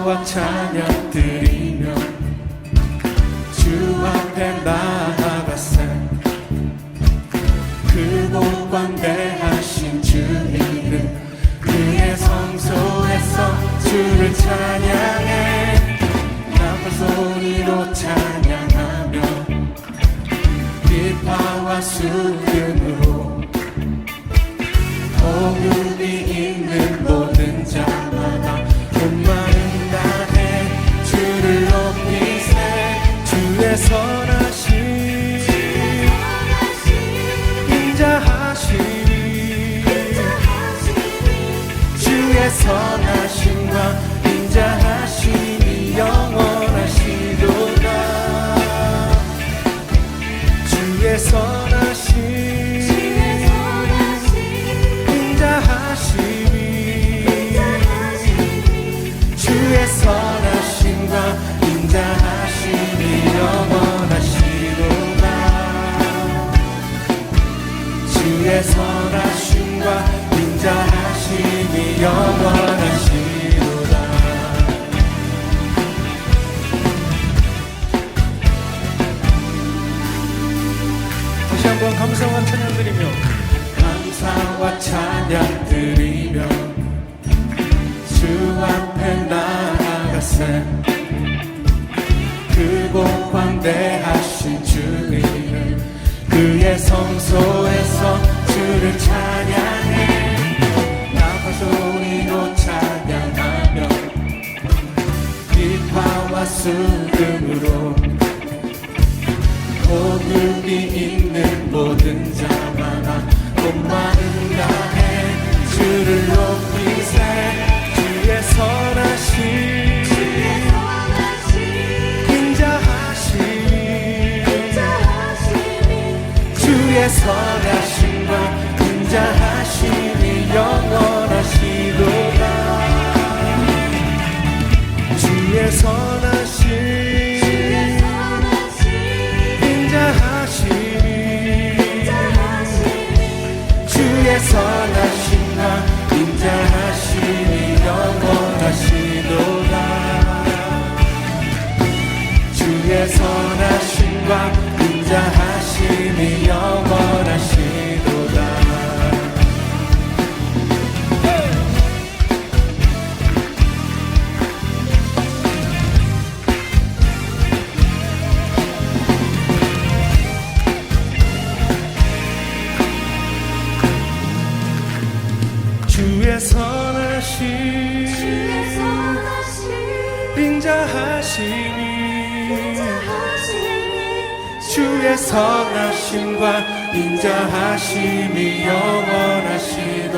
감사와 찬양 드리며 주 앞에 나아갔세. 크고 광대하신 주 이름 그의 성소에서 주를 찬양해. 나팔 소리로 찬양하며 기파와 수금으로 호흡이 있는 모든 자마다 온 마음 다해 주를 높이세. 주의 선하심 인자하심이 주의 선하심과 인자하심이 영원하시도다. 주의 선하심 주의 선하심과 인자하심이 영원하시도다. 주의 선하심과 인자하심이 영원하시도다. 다시 한번 감사와 찬양 드리며 감사와 찬양 드리며 주 앞에 나아갔세. 크고 광대하신 주 이름 그의 성소에서 주를 찬양해. 나팔 소리로 찬양하며 기파와 수금으로 호흡이 있는 모든 자마다 온 마음 다해 주를 높이세. 주의 선하심 인자하심이 주의 선하심과 인자하심이 영원하시도다. 주의 선하심 인자하심이 주의 선하심과 인자하심이 영원하시도다. 주의 선하심과 인자하심이 영원하시도다. 주의 선하심 인자하심이 주의 선하심과 인자하심이 영원하시도다.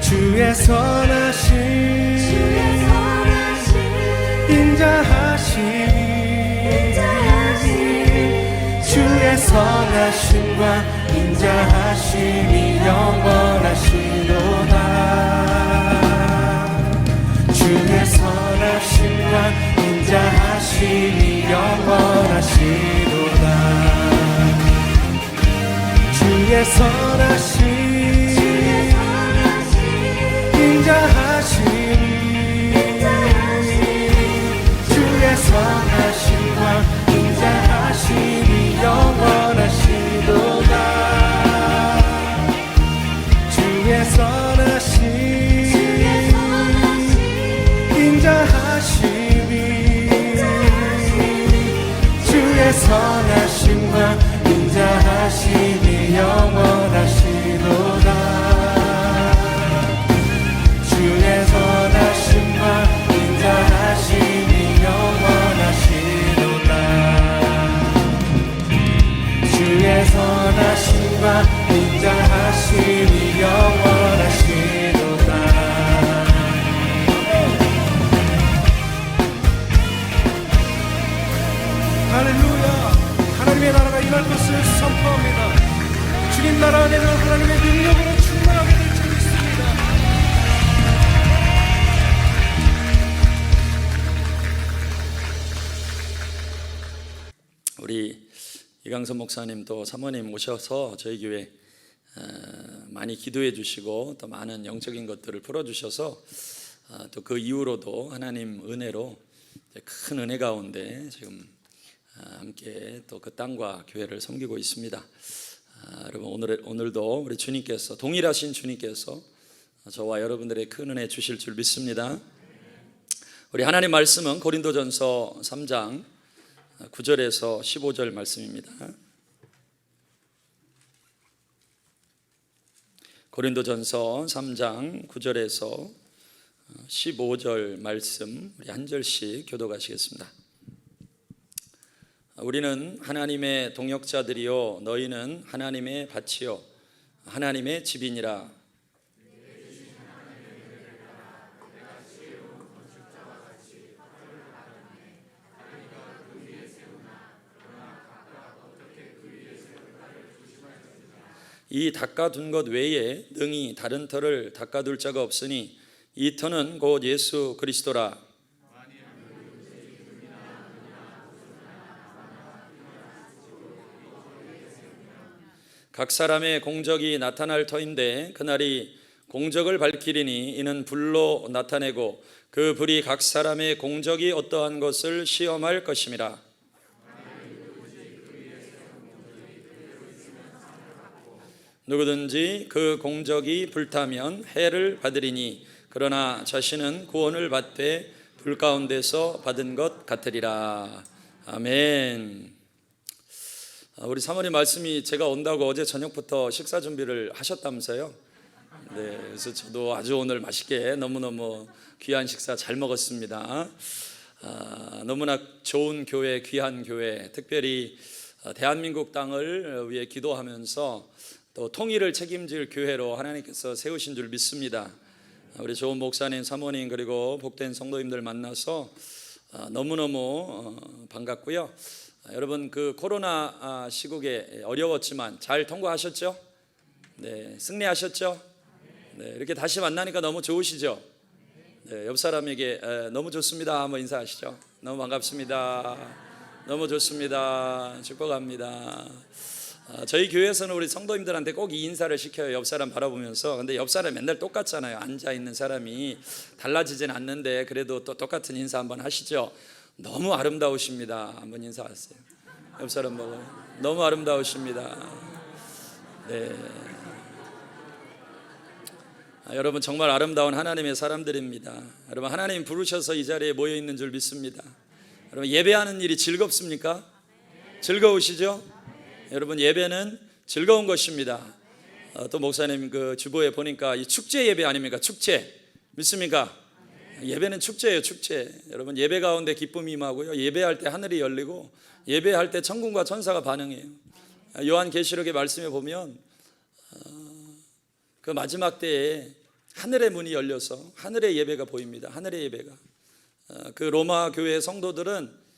주의 선하심 인자하심이 주의 선하심과 인자하심이 영원하시도다. 주의 선하심과 인자하심이 영원하시도다. 주의 선하심 인자하심이 주의 선하심과 인자하심이 영원하시도다. 주의 선하심 인자하심이 주의 선하심과 인자하심이 영원하시도다. 주의 선하심과 인자하심이 영원하시도다. 주의 선하심과 인자하심이 영원하시도다. 할렐루야. 하나님의 나라가 임할 것을 선포합니다. 주님 나라 안에는 하나님의 능력으로 충만하게 될 줄 믿습니다. 우리 이강선 목사님 또 사모님 오셔서 저희 교회 많이 기도해 주시고 또 많은 영적인 것들을 풀어주셔서 또 그 이후로도 하나님 은혜로 큰 은혜 가운데 지금 함께 또 그 땅과 교회를 섬기고 있습니다. 여러분 오늘도 우리 주님께서 동일하신 주님께서 저와 여러분들의 큰 은혜 주실 줄 믿습니다. 우리 하나님 말씀은 고린도전서 3장 9절에서 15절 말씀입니다. 고린도전서 3장 9절에서 15절 말씀 우리 한 절씩 교독하시겠습니다. 우리는 하나님의 동역자들이요 너희는 하나님의 밭이요 하나님의 집이니라. 이 닦아둔 것 외에 능히 다른 터를 닦아둘 자가 없으니 이 터는 곧 예수 그리스도라. 각 사람의 공적이 나타날 터인데 그날이 공적을 밝히리니 이는 불로 나타내고 그 불이 각 사람의 공적이 어떠한 것을 시험할 것임이라. 누구든지 그 공적이 불타면 해를 받으리니 그러나 자신은 구원을 받되 불 가운데서 받은 것 같으리라. 아멘. 우리 사모님 말씀이 제가 온다고 어제 저녁부터 식사 준비를 하셨다면서요. 네, 그래서 저도 아주 오늘 맛있게 너무너무 귀한 식사 잘 먹었습니다. 너무나 좋은 교회, 귀한 교회, 특별히 대한민국 땅을 위해 기도하면서 또 통일을 책임질 교회로 하나님께서 세우신 줄 믿습니다. 우리 좋은 목사님, 사모님 그리고 복된 성도님들 만나서 너무너무 반갑고요. 여러분 그 코로나 시국에 어려웠지만 잘 통과하셨죠? 네, 승리하셨죠? 네, 이렇게 다시 만나니까 너무 좋으시죠? 네, 옆 사람에게 너무 좋습니다 한번 인사하시죠. 너무 반갑습니다. 너무 좋습니다. 축복합니다. 저희 교회에서는 우리 성도님들한테 꼭 이 인사를 시켜요. 옆 사람 바라보면서. 근데 옆 사람 맨날 똑같잖아요. 앉아있는 사람이 달라지진 않는데 그래도 또 똑같은 인사 한번 하시죠. 너무 아름다우십니다. 한번 인사하세요. 옆 사람 보고 너무 아름다우십니다. 네. 여러분 정말 아름다운 하나님의 사람들입니다. 여러분 하나님 부르셔서 이 자리에 모여 있는 줄 믿습니다. 여러분 예배하는 일이 즐겁습니까? 즐거우시죠? 여러분 예배는 즐거운 것입니다. 또 목사님 그 주보에 보니까 이 축제 예배 아닙니까? 축제 믿습니까? 예배는 축제예요. 축제. 여러분 예배 가운데 기쁨이 임하고요. 예배할 때 하늘이 열리고 예배할 때 천군과 천사가 반응해요. 요한계시록의 말씀에 보면 그 마지막 때에 하늘의 문이 열려서 하늘의 예배가 보입니다. 하늘의 예배가. 그 로마 교회의 성도들은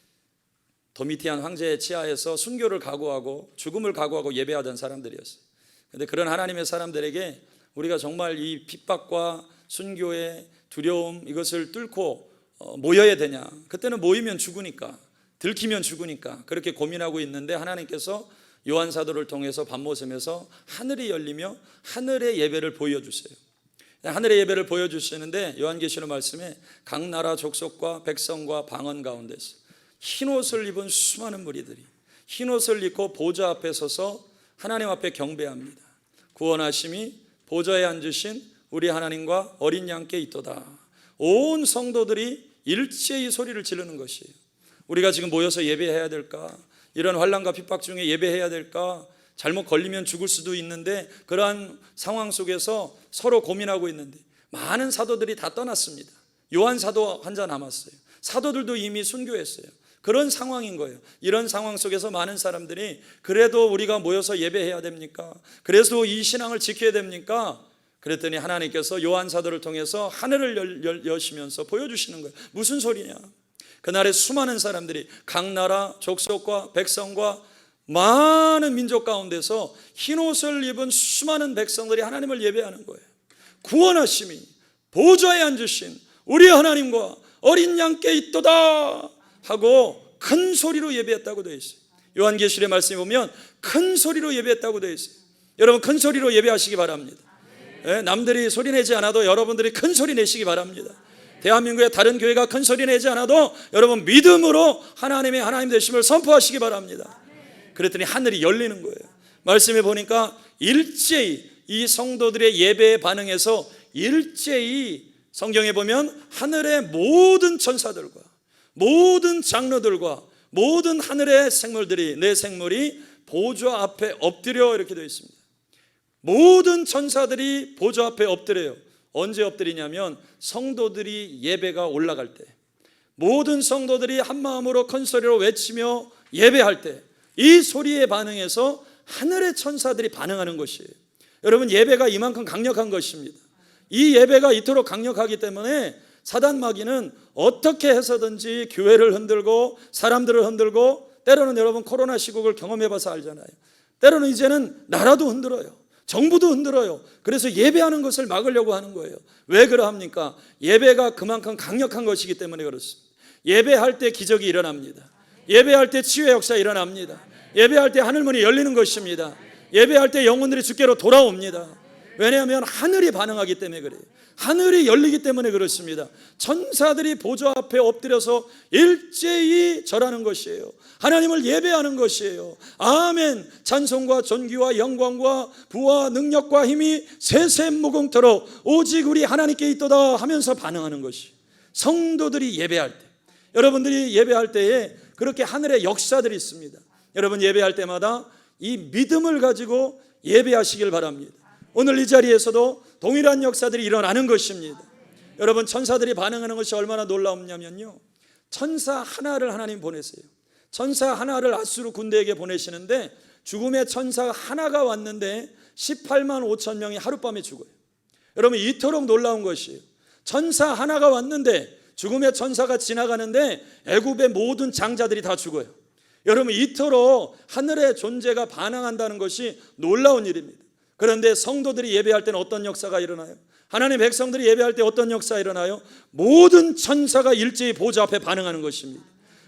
도미티안 황제의 치하에서 순교를 각오하고 죽음을 각오하고 예배하던 사람들이었어요. 그런데 그런 하나님의 사람들에게 우리가 정말 이 핍박과 순교의 두려움 이것을 뚫고 모여야 되냐. 그때는 모이면 죽으니까 들키면 죽으니까 그렇게 고민하고 있는데 하나님께서 요한 사도를 통해서 밤모섬에서 하늘이 열리며 하늘의 예배를 보여주세요. 하늘의 예배를 보여주시는데 요한계시록 말씀에 각 나라 족속과 백성과 방언 가운데서 흰옷을 입은 수많은 무리들이 흰옷을 입고 보좌 앞에 서서 하나님 앞에 경배합니다. 구원하심이 보좌에 앉으신 우리 하나님과 어린 양께 있도다. 온 성도들이 일제히 소리를 지르는 것이에요. 우리가 지금 모여서 예배해야 될까? 이런 환난과 핍박 중에 예배해야 될까? 잘못 걸리면 죽을 수도 있는데 그러한 상황 속에서 서로 고민하고 있는데 많은 사도들이 다 떠났습니다. 요한 사도 혼자 남았어요. 사도들도 이미 순교했어요. 그런 상황인 거예요. 이런 상황 속에서 많은 사람들이 그래도 우리가 모여서 예배해야 됩니까? 그래서 이 신앙을 지켜야 됩니까? 그랬더니 하나님께서 요한 사도를 통해서 하늘을 여시면서 보여주시는 거예요. 무슨 소리냐? 그날에 수많은 사람들이 각 나라 족속과 백성과 많은 민족 가운데서 흰옷을 입은 수많은 백성들이 하나님을 예배하는 거예요. 구원하심이 보좌에 앉으신 우리 하나님과 어린 양께 있도다 하고 큰 소리로 예배했다고 되어 있어요. 요한계시록의 말씀에 보면 큰 소리로 예배했다고 되어 있어요. 여러분 큰 소리로 예배하시기 바랍니다. 남들이 소리 내지 않아도 여러분들이 큰 소리 내시기 바랍니다. 대한민국의 다른 교회가 큰 소리 내지 않아도 여러분 믿음으로 하나님의 하나님 되심을 선포하시기 바랍니다. 그랬더니 하늘이 열리는 거예요. 말씀해 보니까 일제히 이 성도들의 예배에 반응해서 일제히 성경에 보면 하늘의 모든 천사들과 모든 장로들과 모든 하늘의 생물들이 내 생물이 보좌 앞에 엎드려 이렇게 되어 있습니다. 모든 천사들이 보좌 앞에 엎드려요. 언제 엎드리냐면 성도들이 예배가 올라갈 때, 모든 성도들이 한 마음으로 큰 소리로 외치며 예배할 때 이 소리에 반응해서 하늘의 천사들이 반응하는 것이에요. 여러분 예배가 이만큼 강력한 것입니다. 이 예배가 이토록 강력하기 때문에 사단 마귀는 어떻게 해서든지 교회를 흔들고 사람들을 흔들고, 때로는 여러분 코로나 시국을 경험해봐서 알잖아요. 때로는 이제는 나라도 흔들어요. 정부도 흔들어요. 그래서 예배하는 것을 막으려고 하는 거예요. 왜 그러합니까? 예배가 그만큼 강력한 것이기 때문에 그렇습니다. 예배할 때 기적이 일어납니다. 예배할 때 치유의 역사 일어납니다. 예배할 때 하늘문이 열리는 것입니다. 예배할 때 영혼들이 주께로 돌아옵니다. 왜냐하면 하늘이 반응하기 때문에 그래요. 하늘이 열리기 때문에 그렇습니다. 천사들이 보좌 앞에 엎드려서 일제히 절하는 것이에요. 하나님을 예배하는 것이에요. 아멘. 찬송과 존귀와 영광과 부와 능력과 힘이 세세무궁토록 오직 우리 하나님께 있도다 하면서 반응하는 것이 성도들이 예배할 때, 여러분들이 예배할 때에 그렇게 하늘의 역사들이 있습니다. 여러분 예배할 때마다 이 믿음을 가지고 예배하시길 바랍니다. 오늘 이 자리에서도 동일한 역사들이 일어나는 것입니다. 여러분 천사들이 반응하는 것이 얼마나 놀라웠냐면요, 천사 하나를 하나님 보내세요. 천사 하나를 아수르 군대에게 보내시는데 죽음의 천사 하나가 왔는데 18만 5천 명이 하룻밤에 죽어요. 여러분 이토록 놀라운 것이에요. 천사 하나가 왔는데 죽음의 천사가 지나가는데 애굽의 모든 장자들이 다 죽어요. 여러분 이토록 하늘의 존재가 반항한다는 것이 놀라운 일입니다. 그런데 성도들이 예배할 때는 어떤 역사가 일어나요? 하나님의 백성들이 예배할 때 어떤 역사가 일어나요? 모든 천사가 일제히 보좌 앞에 반응하는 것입니다.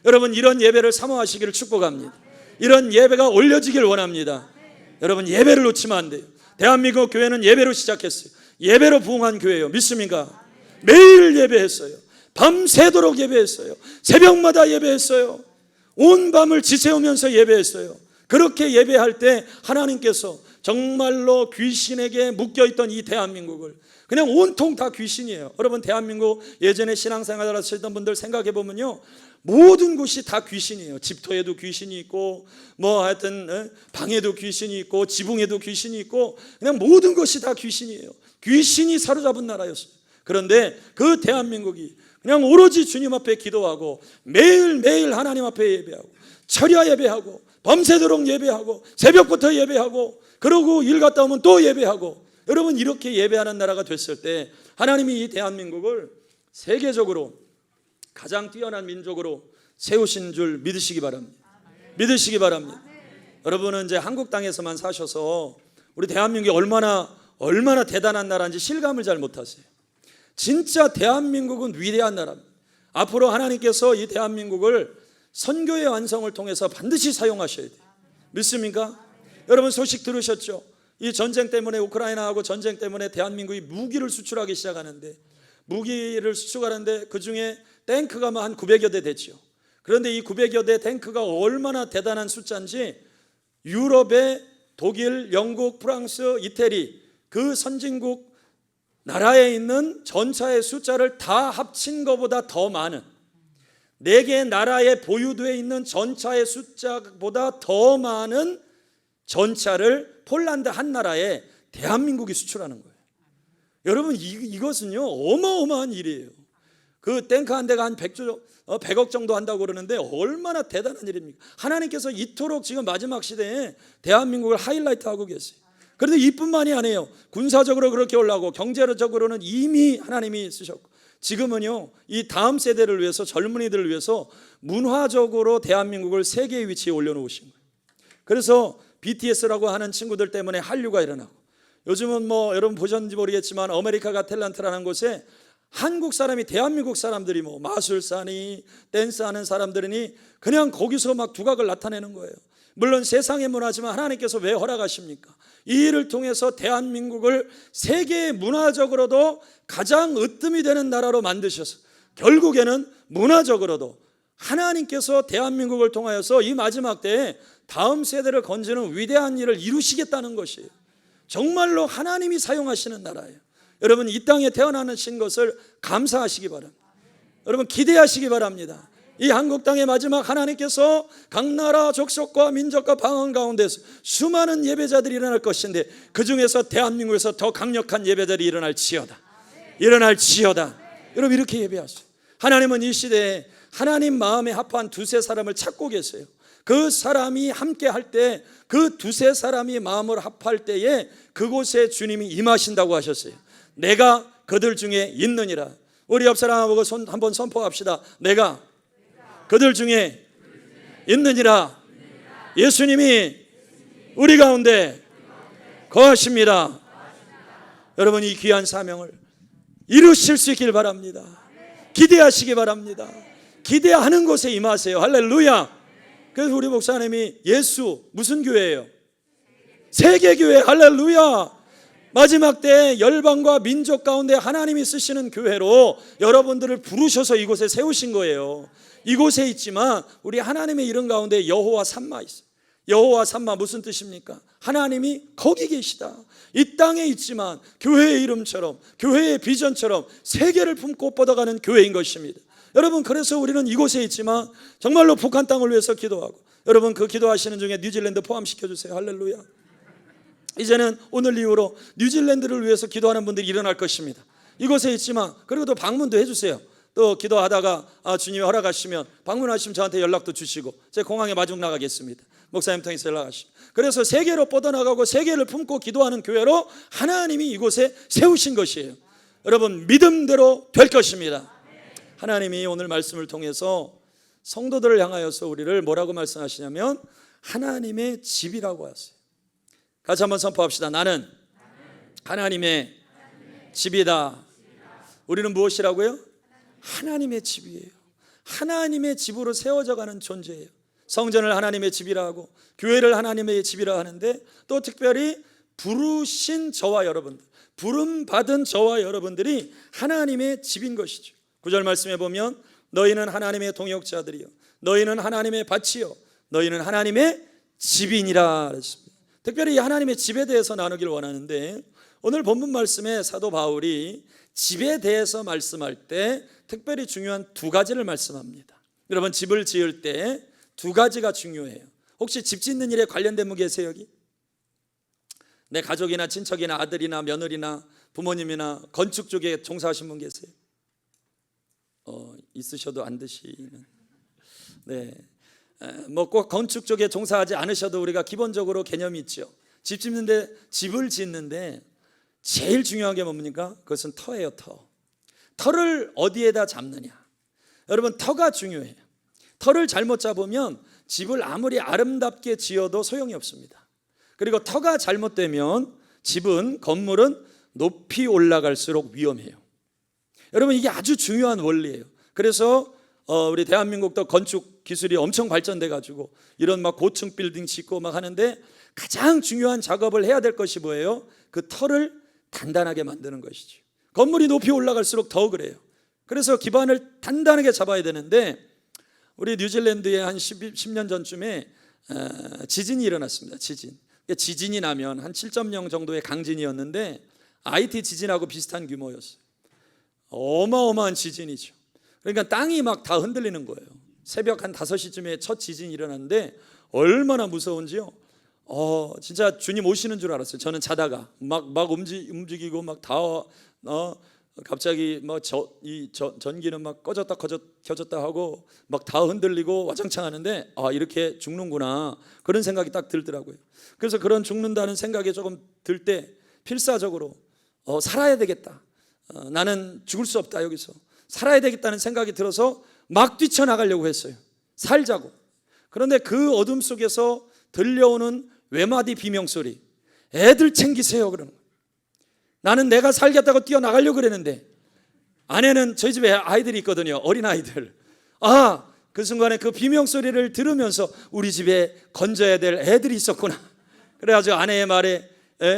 여러분 이런 예배를 사모하시기를 축복합니다. 이런 예배가 올려지길 원합니다. 여러분 예배를 놓치면 안 돼요. 대한민국 교회는 예배로 시작했어요. 예배로 부흥한 교회예요. 믿습니까? 매일 예배했어요. 밤새도록 예배했어요. 새벽마다 예배했어요. 온 밤을 지새우면서 예배했어요. 그렇게 예배할 때 하나님께서 정말로 귀신에게 묶여있던 이 대한민국을, 그냥 온통 다 귀신이에요. 여러분 대한민국 예전에 신앙생활 하시던 분들 생각해보면요, 모든 곳이 다 귀신이에요. 집터에도 귀신이 있고 뭐 하여튼 방에도 귀신이 있고 지붕에도 귀신이 있고 그냥 모든 것이 다 귀신이에요. 귀신이 사로잡은 나라였어요. 그런데 그 대한민국이 그냥 오로지 주님 앞에 기도하고 매일매일 하나님 앞에 예배하고 철야 예배하고 밤새도록 예배하고 새벽부터 예배하고 그러고 일 갔다 오면 또 예배하고, 여러분 이렇게 예배하는 나라가 됐을 때 하나님이 이 대한민국을 세계적으로 가장 뛰어난 민족으로 세우신 줄 믿으시기 바랍니다. 믿으시기 바랍니다. 여러분은 이제 한국 땅에서만 사셔서 우리 대한민국이 얼마나 대단한 나라인지 실감을 잘 못하세요. 진짜 대한민국은 위대한 나라입니다. 앞으로 하나님께서 이 대한민국을 선교의 완성을 통해서 반드시 사용하셔야 돼요. 믿습니까? 여러분 소식 들으셨죠? 이 전쟁 때문에, 우크라이나하고 전쟁 때문에 대한민국이 무기를 수출하기 시작하는데, 무기를 수출하는데 그중에 탱크가 한 900여 대 되죠. 그런데 이 900여 대 탱크가 얼마나 대단한 숫자인지 유럽의 독일, 영국, 프랑스, 이태리 그 선진국 나라에 있는 전차의 숫자를 다 합친 것보다 더 많은, 4개 나라에 보유되어 있는 전차의 숫자보다 더 많은 전차를 폴란드 한 나라에 대한민국이 수출하는 거예요. 여러분 이것은요 어마어마한 일이에요. 그 탱크 한 대가 한 100억 정도 한다고 그러는데 얼마나 대단한 일입니까? 하나님께서 이토록 지금 마지막 시대에 대한민국을 하이라이트 하고 계세요. 그런데 이뿐만이 아니에요. 군사적으로 그렇게 올라가고 경제적으로는 이미 하나님이 쓰셨고, 지금은요 이 다음 세대를 위해서, 젊은이들을 위해서 문화적으로 대한민국을 세계의 위치에 올려놓으신 거예요. 그래서 BTS라고 하는 친구들 때문에 한류가 일어나고, 요즘은 뭐 여러분 보셨는지 모르겠지만 아메리카 갓 탤런트라는 곳에 한국 사람이, 대한민국 사람들이 뭐 마술사니 댄스하는 사람들이니 그냥 거기서 막 두각을 나타내는 거예요. 물론 세상의 문화지만 하나님께서 왜 허락하십니까? 이 일을 통해서 대한민국을 세계 문화적으로도 가장 으뜸이 되는 나라로 만드셔서 결국에는 문화적으로도 하나님께서 대한민국을 통하여서 이 마지막 때에 다음 세대를 건지는 위대한 일을 이루시겠다는 것이에요. 정말로 하나님이 사용하시는 나라예요. 여러분, 이 땅에 태어나신 것을 감사하시기 바랍니다. 여러분, 기대하시기 바랍니다. 이 한국 땅의 마지막 하나님께서 각 나라 족속과 민족과 방언 가운데서 수많은 예배자들이 일어날 것인데 그 중에서 대한민국에서 더 강력한 예배자들이 일어날지어다. 일어날지어다. 여러분, 이렇게 예배하세요. 하나님은 이 시대에 하나님 마음에 합한 두세 사람을 찾고 계세요. 그 사람이 함께 할 때, 그 두세 사람이 마음을 합할 때에 그곳에 주님이 임하신다고 하셨어요. 내가 그들 중에 있느니라. 우리 옆 사람하고 한번 선포합시다. 내가 그들 중에 있느니라. 예수님이 우리 가운데 거하십니다. 여러분, 이 귀한 사명을 이루실 수 있길 바랍니다. 기대하시기 바랍니다. 기대하는 곳에 임하세요. 할렐루야. 그래서 우리 목사님이 예수 무슨 교회예요? 세계교회. 할렐루야. 마지막 때 열방과 민족 가운데 하나님이 쓰시는 교회로 여러분들을 부르셔서 이곳에 세우신 거예요. 이곳에 있지만 우리 하나님의 이름 가운데 여호와 삼마 있어요. 여호와 삼마 무슨 뜻입니까? 하나님이 거기 계시다. 이 땅에 있지만 교회의 이름처럼, 교회의 비전처럼 세계를 품고 뻗어가는 교회인 것입니다. 여러분, 그래서 우리는 이곳에 있지만 정말로 북한 땅을 위해서 기도하고, 여러분 그 기도하시는 중에 뉴질랜드 포함시켜주세요. 할렐루야. 이제는 오늘 이후로 뉴질랜드를 위해서 기도하는 분들이 일어날 것입니다. 이곳에 있지만 그리고 또 방문도 해주세요. 또 기도하다가 주님이 허락하시면 방문하시면 저한테 연락도 주시고 제가 공항에 마중 나가겠습니다. 목사님 통해서 연락하시면. 그래서 세계로 뻗어나가고 세계를 품고 기도하는 교회로 하나님이 이곳에 세우신 것이에요. 여러분, 믿음대로 될 것입니다. 하나님이 오늘 말씀을 통해서 성도들을 향하여서 우리를 뭐라고 말씀하시냐면 하나님의 집이라고 하세요. 같이 한번 선포합시다. 나는 하나님의 집이다. 우리는 무엇이라고요? 하나님의 집이에요. 하나님의 집으로 세워져 가는 존재예요. 성전을 하나님의 집이라 하고 교회를 하나님의 집이라 하는데 또 특별히 부르신 저와 여러분들, 부름받은 저와 여러분들이 하나님의 집인 것이죠. 9절 말씀에 보면 너희는 하나님의 동역자들이요 너희는 하나님의 밭이요 너희는 하나님의 집이니라 그랬습니다. 특별히 이 하나님의 집에 대해서 나누길 원하는데 오늘 본문 말씀에 사도 바울이 집에 대해서 말씀할 때 특별히 중요한 두 가지를 말씀합니다. 여러분, 집을 지을 때 두 가지가 중요해요. 혹시 집 짓는 일에 관련된 분 계세요? 여기? 내 가족이나 친척이나 아들이나 며느리나 부모님이나 건축 쪽에 종사하신 분 계세요? 있으셔도 안 드시는. 네. 뭐 꼭 건축 쪽에 종사하지 않으셔도 우리가 기본적으로 개념이 있죠. 집을 짓는데 제일 중요한 게 뭡니까? 그것은 터예요. 터를 어디에다 잡느냐. 여러분, 터가 중요해요. 터를 잘못 잡으면 집을 아무리 아름답게 지어도 소용이 없습니다. 그리고 터가 잘못되면 집은, 건물은 높이 올라갈수록 위험해요. 여러분, 이게 아주 중요한 원리예요. 그래서 우리 대한민국도 건축 기술이 엄청 발전돼 가지고 이런 막 고층 빌딩 짓고 막 하는데 가장 중요한 작업을 해야 될 것이 뭐예요? 그 터를 단단하게 만드는 것이죠. 건물이 높이 올라갈수록 더 그래요. 그래서 기반을 단단하게 잡아야 되는데 우리 뉴질랜드에 한 10년 전쯤에 지진이 일어났습니다. 지진이 나면 한 7.0 정도의 강진이었는데 IT 지진하고 비슷한 규모였어요. 어마어마한 지진이죠. 그러니까 땅이 막 다 흔들리는 거예요. 새벽 한 5시쯤에 첫 지진이 일어났는데 얼마나 무서운지요. 진짜 주님 오시는 줄 알았어요. 저는 자다가 막 움직이고 막 다 갑자기 뭐 전기는 막 꺼졌다 켜졌다 하고 막 다 흔들리고 와장창 하는데 이렇게 죽는구나 그런 생각이 딱 들더라고요. 그래서 그런 죽는다는 생각이 조금 들 때 필사적으로 살아야 되겠다. 나는 죽을 수 없다. 여기서 살아야 되겠다는 생각이 들어서 막 뛰쳐나가려고 했어요. 살자고. 그런데 그 어둠 속에서 들려오는 외마디 비명소리, 애들 챙기세요 그러는 거예요. 나는 내가 살겠다고 뛰어나가려고 그랬는데 아내는 저희 집에 아이들이 있거든요. 어린아이들. 그 순간에 그 비명 소리를 들으면서 우리 집에 건져야 될 애들이 있었구나. 그래가지고 아내의 말에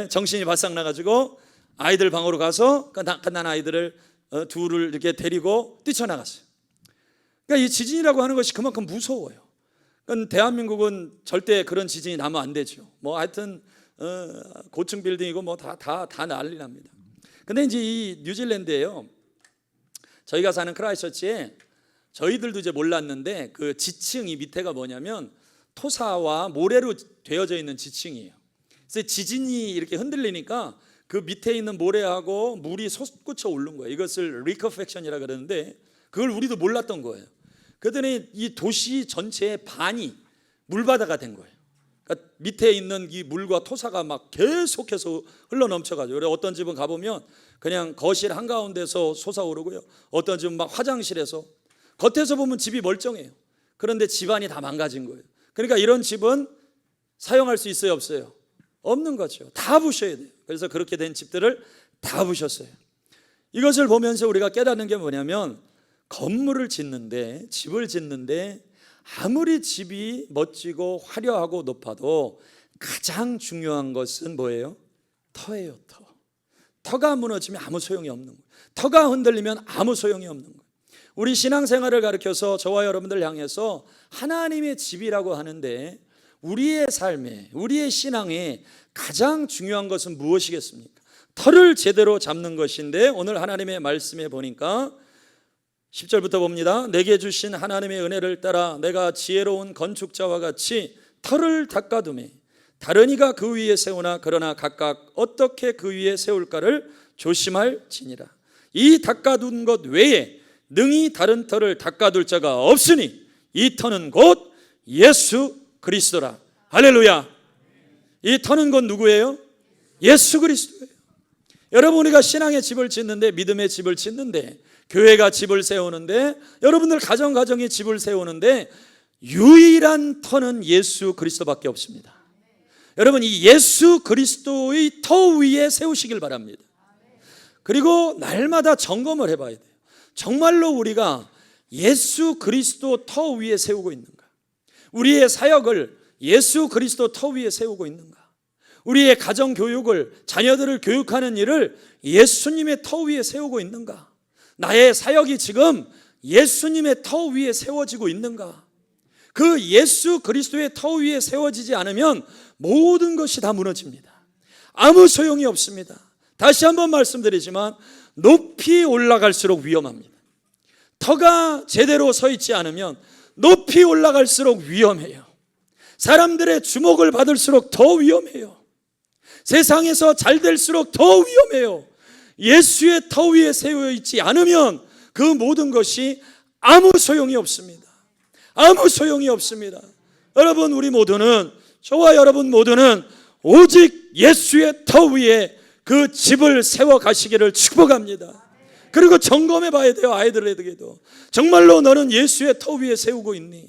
정신이 바싹 나가지고 아이들 방으로 가서 갓난 아이들을 둘을 이렇게 데리고 뛰쳐나갔어요. 그러니까 이 지진이라고 하는 것이 그만큼 무서워요. 그러니까 대한민국은 절대 그런 지진이 나면 안 되죠. 뭐 하여튼 고층 빌딩이고 뭐 다 난리 납니다. 근데 이제 이 뉴질랜드에요, 저희가 사는 크라이스처치에 저희들도 이제 몰랐는데 그 지층이 밑에가 뭐냐면 토사와 모래로 되어져 있는 지층이에요. 그래서 지진이 이렇게 흔들리니까 그 밑에 있는 모래하고 물이 솟구쳐 오른 거예요. 이것을 리커펙션이라 그러는데 그걸 우리도 몰랐던 거예요. 그랬더니 이 도시 전체의 반이 물바다가 된 거예요. 그러니까 밑에 있는 이 물과 토사가 막 계속해서 흘러 넘쳐가지고, 그래 어떤 집은 가보면 그냥 거실 한가운데서 솟아오르고요, 어떤 집은 막 화장실에서, 겉에서 보면 집이 멀쩡해요. 그런데 집안이 다 망가진 거예요. 그러니까 이런 집은 사용할 수 있어요, 없어요? 없는 거죠. 다 부셔야 돼요. 그래서 그렇게 된 집들을 다 부셨어요. 이것을 보면서 우리가 깨닫는 게 뭐냐면, 건물을 짓는데, 집을 짓는데 아무리 집이 멋지고 화려하고 높아도 가장 중요한 것은 뭐예요? 터예요. 터가 무너지면 아무 소용이 없는 거예요. 터가 흔들리면 아무 소용이 없는 거예요. 우리 신앙생활을 가르쳐서 저와 여러분들 향해서 하나님의 집이라고 하는데, 우리의 삶에, 우리의 신앙에 가장 중요한 것은 무엇이겠습니까? 터를 제대로 잡는 것인데, 오늘 하나님의 말씀에 보니까 10절부터 봅니다. 내게 주신 하나님의 은혜를 따라 내가 지혜로운 건축자와 같이 터를 닦아두매 다른 이가 그 위에 세우나 그러나 각각 어떻게 그 위에 세울까를 조심할지니라. 이 닦아둔 것 외에 능히 다른 터를 닦아둘 자가 없으니 이 터는 곧 예수 그리스도라. 할렐루야. 이 터는 곧 누구예요? 예수 그리스도예요. 여러분, 우리가 신앙의 집을 짓는데, 믿음의 집을 짓는데, 교회가 집을 세우는데, 여러분들 가정이 집을 세우는데 유일한 터는 예수 그리스도밖에 없습니다. 여러분, 이 예수 그리스도의 터 위에 세우시길 바랍니다. 그리고 날마다 점검을 해봐야 돼요. 정말로 우리가 예수 그리스도 터 위에 세우고 있는가? 우리의 사역을 예수 그리스도 터 위에 세우고 있는가? 우리의 가정교육을, 자녀들을 교육하는 일을 예수님의 터 위에 세우고 있는가? 나의 사역이 지금 예수님의 터 위에 세워지고 있는가? 그 예수 그리스도의 터 위에 세워지지 않으면 모든 것이 다 무너집니다. 아무 소용이 없습니다. 다시 한번 말씀드리지만 높이 올라갈수록 위험합니다. 터가 제대로 서 있지 않으면 높이 올라갈수록 위험해요. 사람들의 주목을 받을수록 더 위험해요. 세상에서 잘 될수록 더 위험해요. 예수의 터 위에 세워 있지 않으면 그 모든 것이 아무 소용이 없습니다. 아무 소용이 없습니다. 여러분, 우리 모두는, 저와 여러분 모두는 오직 예수의 터 위에 그 집을 세워 가시기를 축복합니다. 그리고 점검해 봐야 돼요. 아이들에게도 정말로 너는 예수의 터 위에 세우고 있니?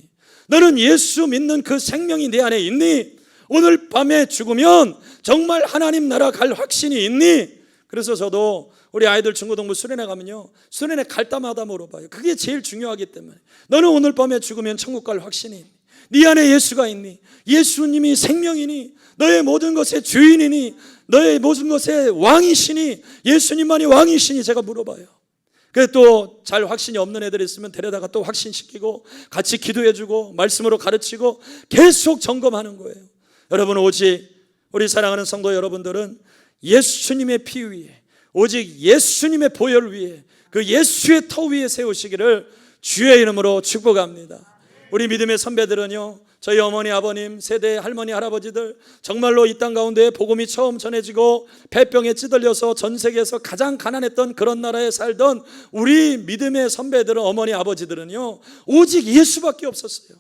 너는 예수 믿는 그 생명이 내 안에 있니? 오늘 밤에 죽으면 정말 하나님 나라 갈 확신이 있니? 그래서 저도 우리 아이들 중고등부 수련회 가면요, 수련회 갈 때마다 물어봐요. 그게 제일 중요하기 때문에. 너는 오늘 밤에 죽으면 천국 갈 확신이 있니? 네 안에 예수가 있니? 예수님이 생명이니? 너의 모든 것의 주인이니? 너의 모든 것의 왕이시니? 예수님만이 왕이시니? 제가 물어봐요. 그래서 또 잘 확신이 없는 애들 있으면 데려다가 또 확신시키고 같이 기도해주고 말씀으로 가르치고 계속 점검하는 거예요. 여러분, 오직 우리 사랑하는 성도 여러분들은 예수님의 피 위에, 오직 예수님의 보혈 위에, 그 예수의 터 위에 세우시기를 주의 이름으로 축복합니다. 우리 믿음의 선배들은요, 저희 어머니 아버님 세대 할머니 할아버지들 정말로 이 땅 가운데 복음이 처음 전해지고 폐병에 찌들려서 전 세계에서 가장 가난했던 그런 나라에 살던 우리 믿음의 선배들은, 어머니 아버지들은요, 오직 예수밖에 없었어요.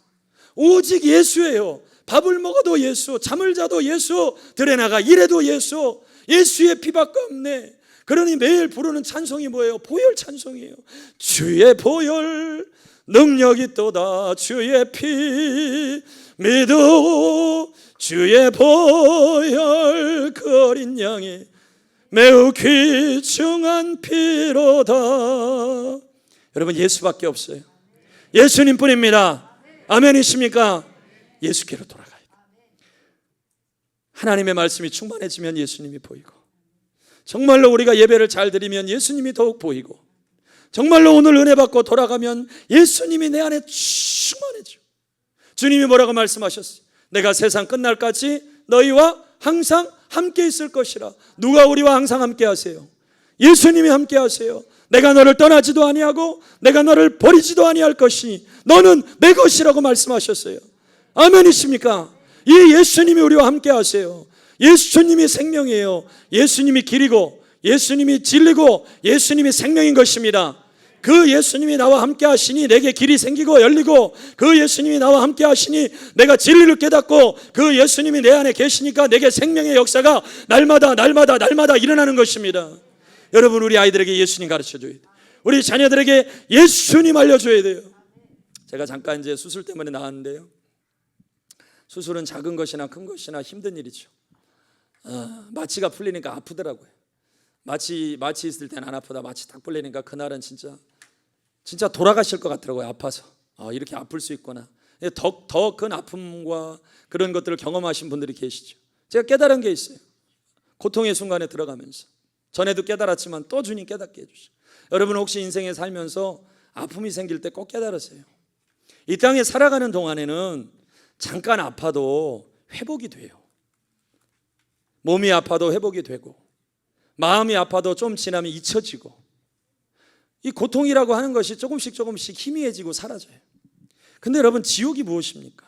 오직 예수예요. 밥을 먹어도 예수, 잠을 자도 예수, 들에 나가 일해도 예수, 예수의 피밖에 없네. 그러니 매일 부르는 찬송이 뭐예요? 보혈 찬송이에요. 주의 보혈 능력이 있도다. 주의 피 믿어. 주의 보혈 그 어린 양이 매우 귀중한 피로다. 여러분, 예수밖에 없어요. 예수님뿐입니다. 아멘이십니까? 예수께로 돌아가야 돼. 하나님의 말씀이 충만해지면 예수님이 보이고, 정말로 우리가 예배를 잘 드리면 예수님이 더욱 보이고, 정말로 오늘 은혜 받고 돌아가면 예수님이 내 안에 충만해져. 주님이 뭐라고 말씀하셨어요? 내가 세상 끝날까지 너희와 항상 함께 있을 것이라. 누가 우리와 항상 함께 하세요? 예수님이 함께 하세요. 내가 너를 떠나지도 아니하고 내가 너를 버리지도 아니할 것이니 너는 내 것이라고 말씀하셨어요. 아멘이십니까? 이 예수님이 우리와 함께 하세요. 예수님이 생명이에요. 예수님이 길이고 예수님이 진리고 예수님이 생명인 것입니다. 그 예수님이 나와 함께 하시니 내게 길이 생기고 열리고, 그 예수님이 나와 함께 하시니 내가 진리를 깨닫고, 그 예수님이 내 안에 계시니까 내게 생명의 역사가 날마다 일어나는 것입니다. 여러분, 우리 아이들에게 예수님 가르쳐줘야 돼요. 우리 자녀들에게 예수님 알려줘야 돼요. 제가 잠깐 이제 수술 때문에 나왔는데요, 수술은 작은 것이나 큰 것이나 힘든 일이죠. 마취가 풀리니까 아프더라고요. 마취 있을 때는 안 아프다, 마취 딱 풀리니까 그날은 진짜 돌아가실 것 같더라고요. 아파서. 이렇게 아플 수 있구나. 더 큰 아픔과 그런 것들을 경험하신 분들이 계시죠. 제가 깨달은 게 있어요. 고통의 순간에 들어가면서. 전에도 깨달았지만 또 주님 깨닫게 해주시죠. 여러분, 혹시 인생에 살면서 아픔이 생길 때 꼭 깨달으세요. 이 땅에 살아가는 동안에는 잠깐 아파도 회복이 돼요. 몸이 아파도 회복이 되고, 마음이 아파도 좀 지나면 잊혀지고, 이 고통이라고 하는 것이 조금씩 희미해지고 사라져요. 근데 여러분, 지옥이 무엇입니까?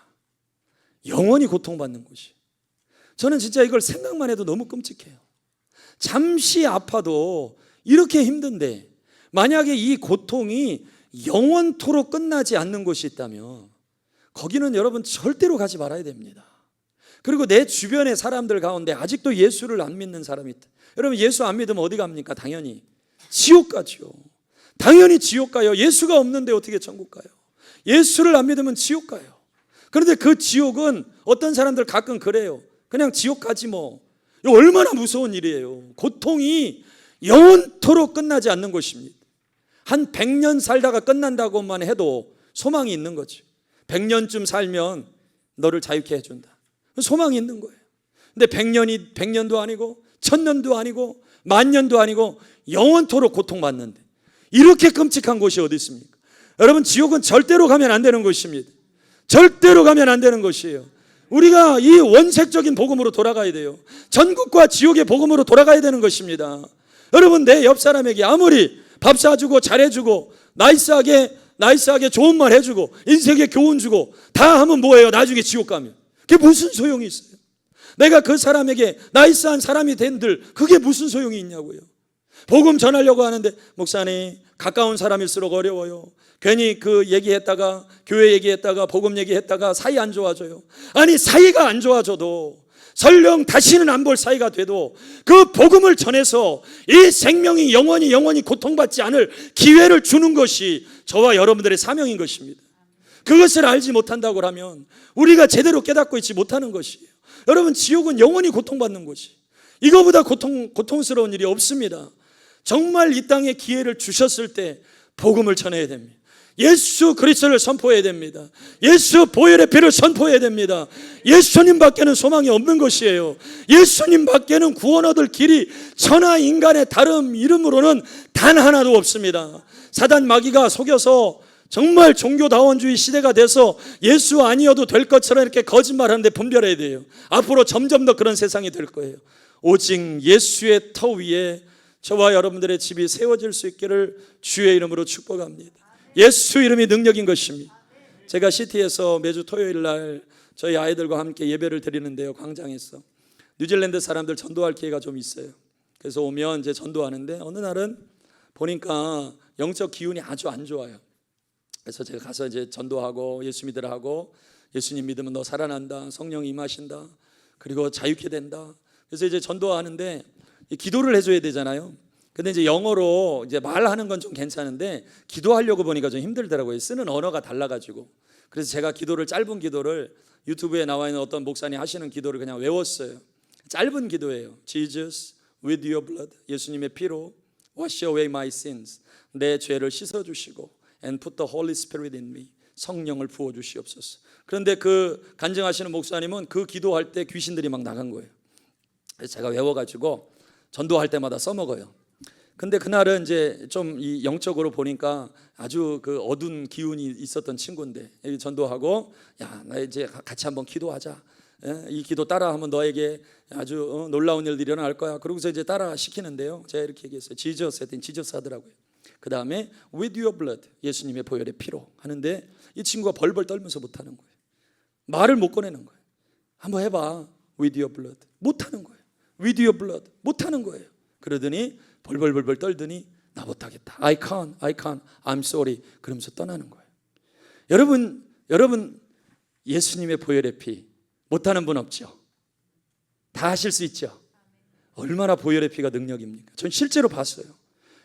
영원히 고통받는 곳이. 저는 진짜 이걸 생각만 해도 너무 끔찍해요. 잠시 아파도 이렇게 힘든데, 만약에 이 고통이 영원토록 끝나지 않는 곳이 있다면 거기는 여러분 절대로 가지 말아야 됩니다. 그리고 내 주변의 사람들 가운데 아직도 예수를 안 믿는 사람이 있다. 여러분, 예수 안 믿으면 어디 갑니까? 당연히 지옥 가죠. 당연히 지옥 가요. 예수가 없는데 어떻게 천국 가요? 예수를 안 믿으면 지옥 가요. 그런데 그 지옥은 어떤 사람들 가끔 그래요. 그냥 지옥 가지 뭐. 이거 얼마나 무서운 일이에요. 고통이 영원토록 끝나지 않는 것입니다. 한 100년 살다가 끝난다고만 해도 소망이 있는 거죠. 100년쯤 살면 너를 자유케 해준다. 소망이 있는 거예요. 근데 100년도 아니고 1000년도 아니고 10,000년도 아니고 영원토록 고통받는데, 이렇게 끔찍한 곳이 어디 있습니까? 여러분, 지옥은 절대로 가면 안 되는 곳입니다. 절대로 가면 안 되는 것이에요. 우리가 이 원색적인 복음으로 돌아가야 돼요. 전국과 지옥의 복음으로 돌아가야 되는 것입니다. 여러분, 내 옆 사람에게 아무리 밥 사주고 잘해주고 나이스하게 좋은 말 해주고 인생에 교훈 주고 다 하면 뭐예요? 나중에 지옥 가면 그게 무슨 소용이 있어요? 내가 그 사람에게 나이스한 사람이 된들 그게 무슨 소용이 있냐고요. 복음 전하려고 하는데, 목사님, 가까운 사람일수록 어려워요. 괜히 그 얘기했다가, 교회 얘기했다가, 복음 얘기했다가 사이 안 좋아져요. 아니, 사이가 안 좋아져도, 설령 다시는 안 볼 사이가 돼도 그 복음을 전해서 이 생명이 영원히 고통받지 않을 기회를 주는 것이 저와 여러분들의 사명인 것입니다. 그것을 알지 못한다고 하면 우리가 제대로 깨닫고 있지 못하는 것이에요. 여러분, 지옥은 영원히 고통받는 곳이, 이거보다 고통스러운 일이 없습니다. 정말 이 땅에 기회를 주셨을 때 복음을 전해야 됩니다. 예수 그리스도를 선포해야 됩니다. 예수 보혈의 피를 선포해야 됩니다. 예수님 밖에는 소망이 없는 것이에요. 예수님 밖에는 구원 얻을 길이 천하 인간의 다른 이름으로는 단 하나도 없습니다. 사단 마귀가 속여서 정말 종교다원주의 시대가 돼서 예수 아니어도 될 것처럼 이렇게 거짓말하는데 분별해야 돼요. 앞으로 점점 더 그런 세상이 될 거예요. 오직 예수의 터 위에 저와 여러분들의 집이 세워질 수 있기를 주의 이름으로 축복합니다. 예수 이름이 능력인 것입니다. 제가 시티에서 매주 토요일 날 저희 아이들과 함께 예배를 드리는데요, 광장에서 뉴질랜드 사람들 전도할 기회가 좀 있어요. 그래서 오면 이제 전도하는데, 어느 날은 보니까 영적 기운이 아주 안 좋아요. 그래서 제가 가서 이제 전도하고 예수 믿으라 하고, 예수님 믿으면 너 살아난다, 성령이 임하신다, 그리고 자유케 된다. 그래서 이제 전도하는데 기도를 해줘야 되잖아요. 근데 이제 영어로 이제 말하는 건 좀 괜찮은데 기도하려고 보니까 좀 힘들더라고요. 쓰는 언어가 달라가지고. 그래서 제가 짧은 기도를 유튜브에 나와 있는 어떤 목사님 하시는 기도를 그냥 외웠어요. 짧은 기도예요. Jesus, with your blood, 예수님의 피로 wash away my sins, 내 죄를 씻어주시고 and put the Holy Spirit in me. 성령을 부어 주시옵소서. 그런데 그 간증하시는 목사님은 그 기도할 때 귀신들이 막 나간 거예요. 그래서 제가 외워가지고 전도할 때마다 써먹어요. 근데 그날은 이제 좀 이 영적으로 보니까 아주 그 어두운 기운이 있었던 친구인데 전도하고, 야, 나 이제 같이 한번 기도하자. 이 기도 따라하면 너에게 아주 놀라운 일들이 일어날 거야. 그러고서 이제 따라 시키는데요. 제가 이렇게 얘기했어요. 지저스 했더니 지저스 하더라고요. 그 다음에 with your blood, 예수님의 보혈의 피로 하는데 이 친구가 벌벌 떨면서 못하는 거예요. 말을 못 꺼내는 거예요. 한번 해봐. with your blood. 못하는 거예요. with your blood. 못하는 거예요. 그러더니 벌벌벌벌 떨더니 나 못하겠다. I can't, I'm sorry. 그러면서 떠나는 거예요. 여러분 예수님의 보혈의 피 못하는 분 없죠? 다 하실 수 있죠? 얼마나 보혈의 피가 능력입니까? 전 실제로 봤어요.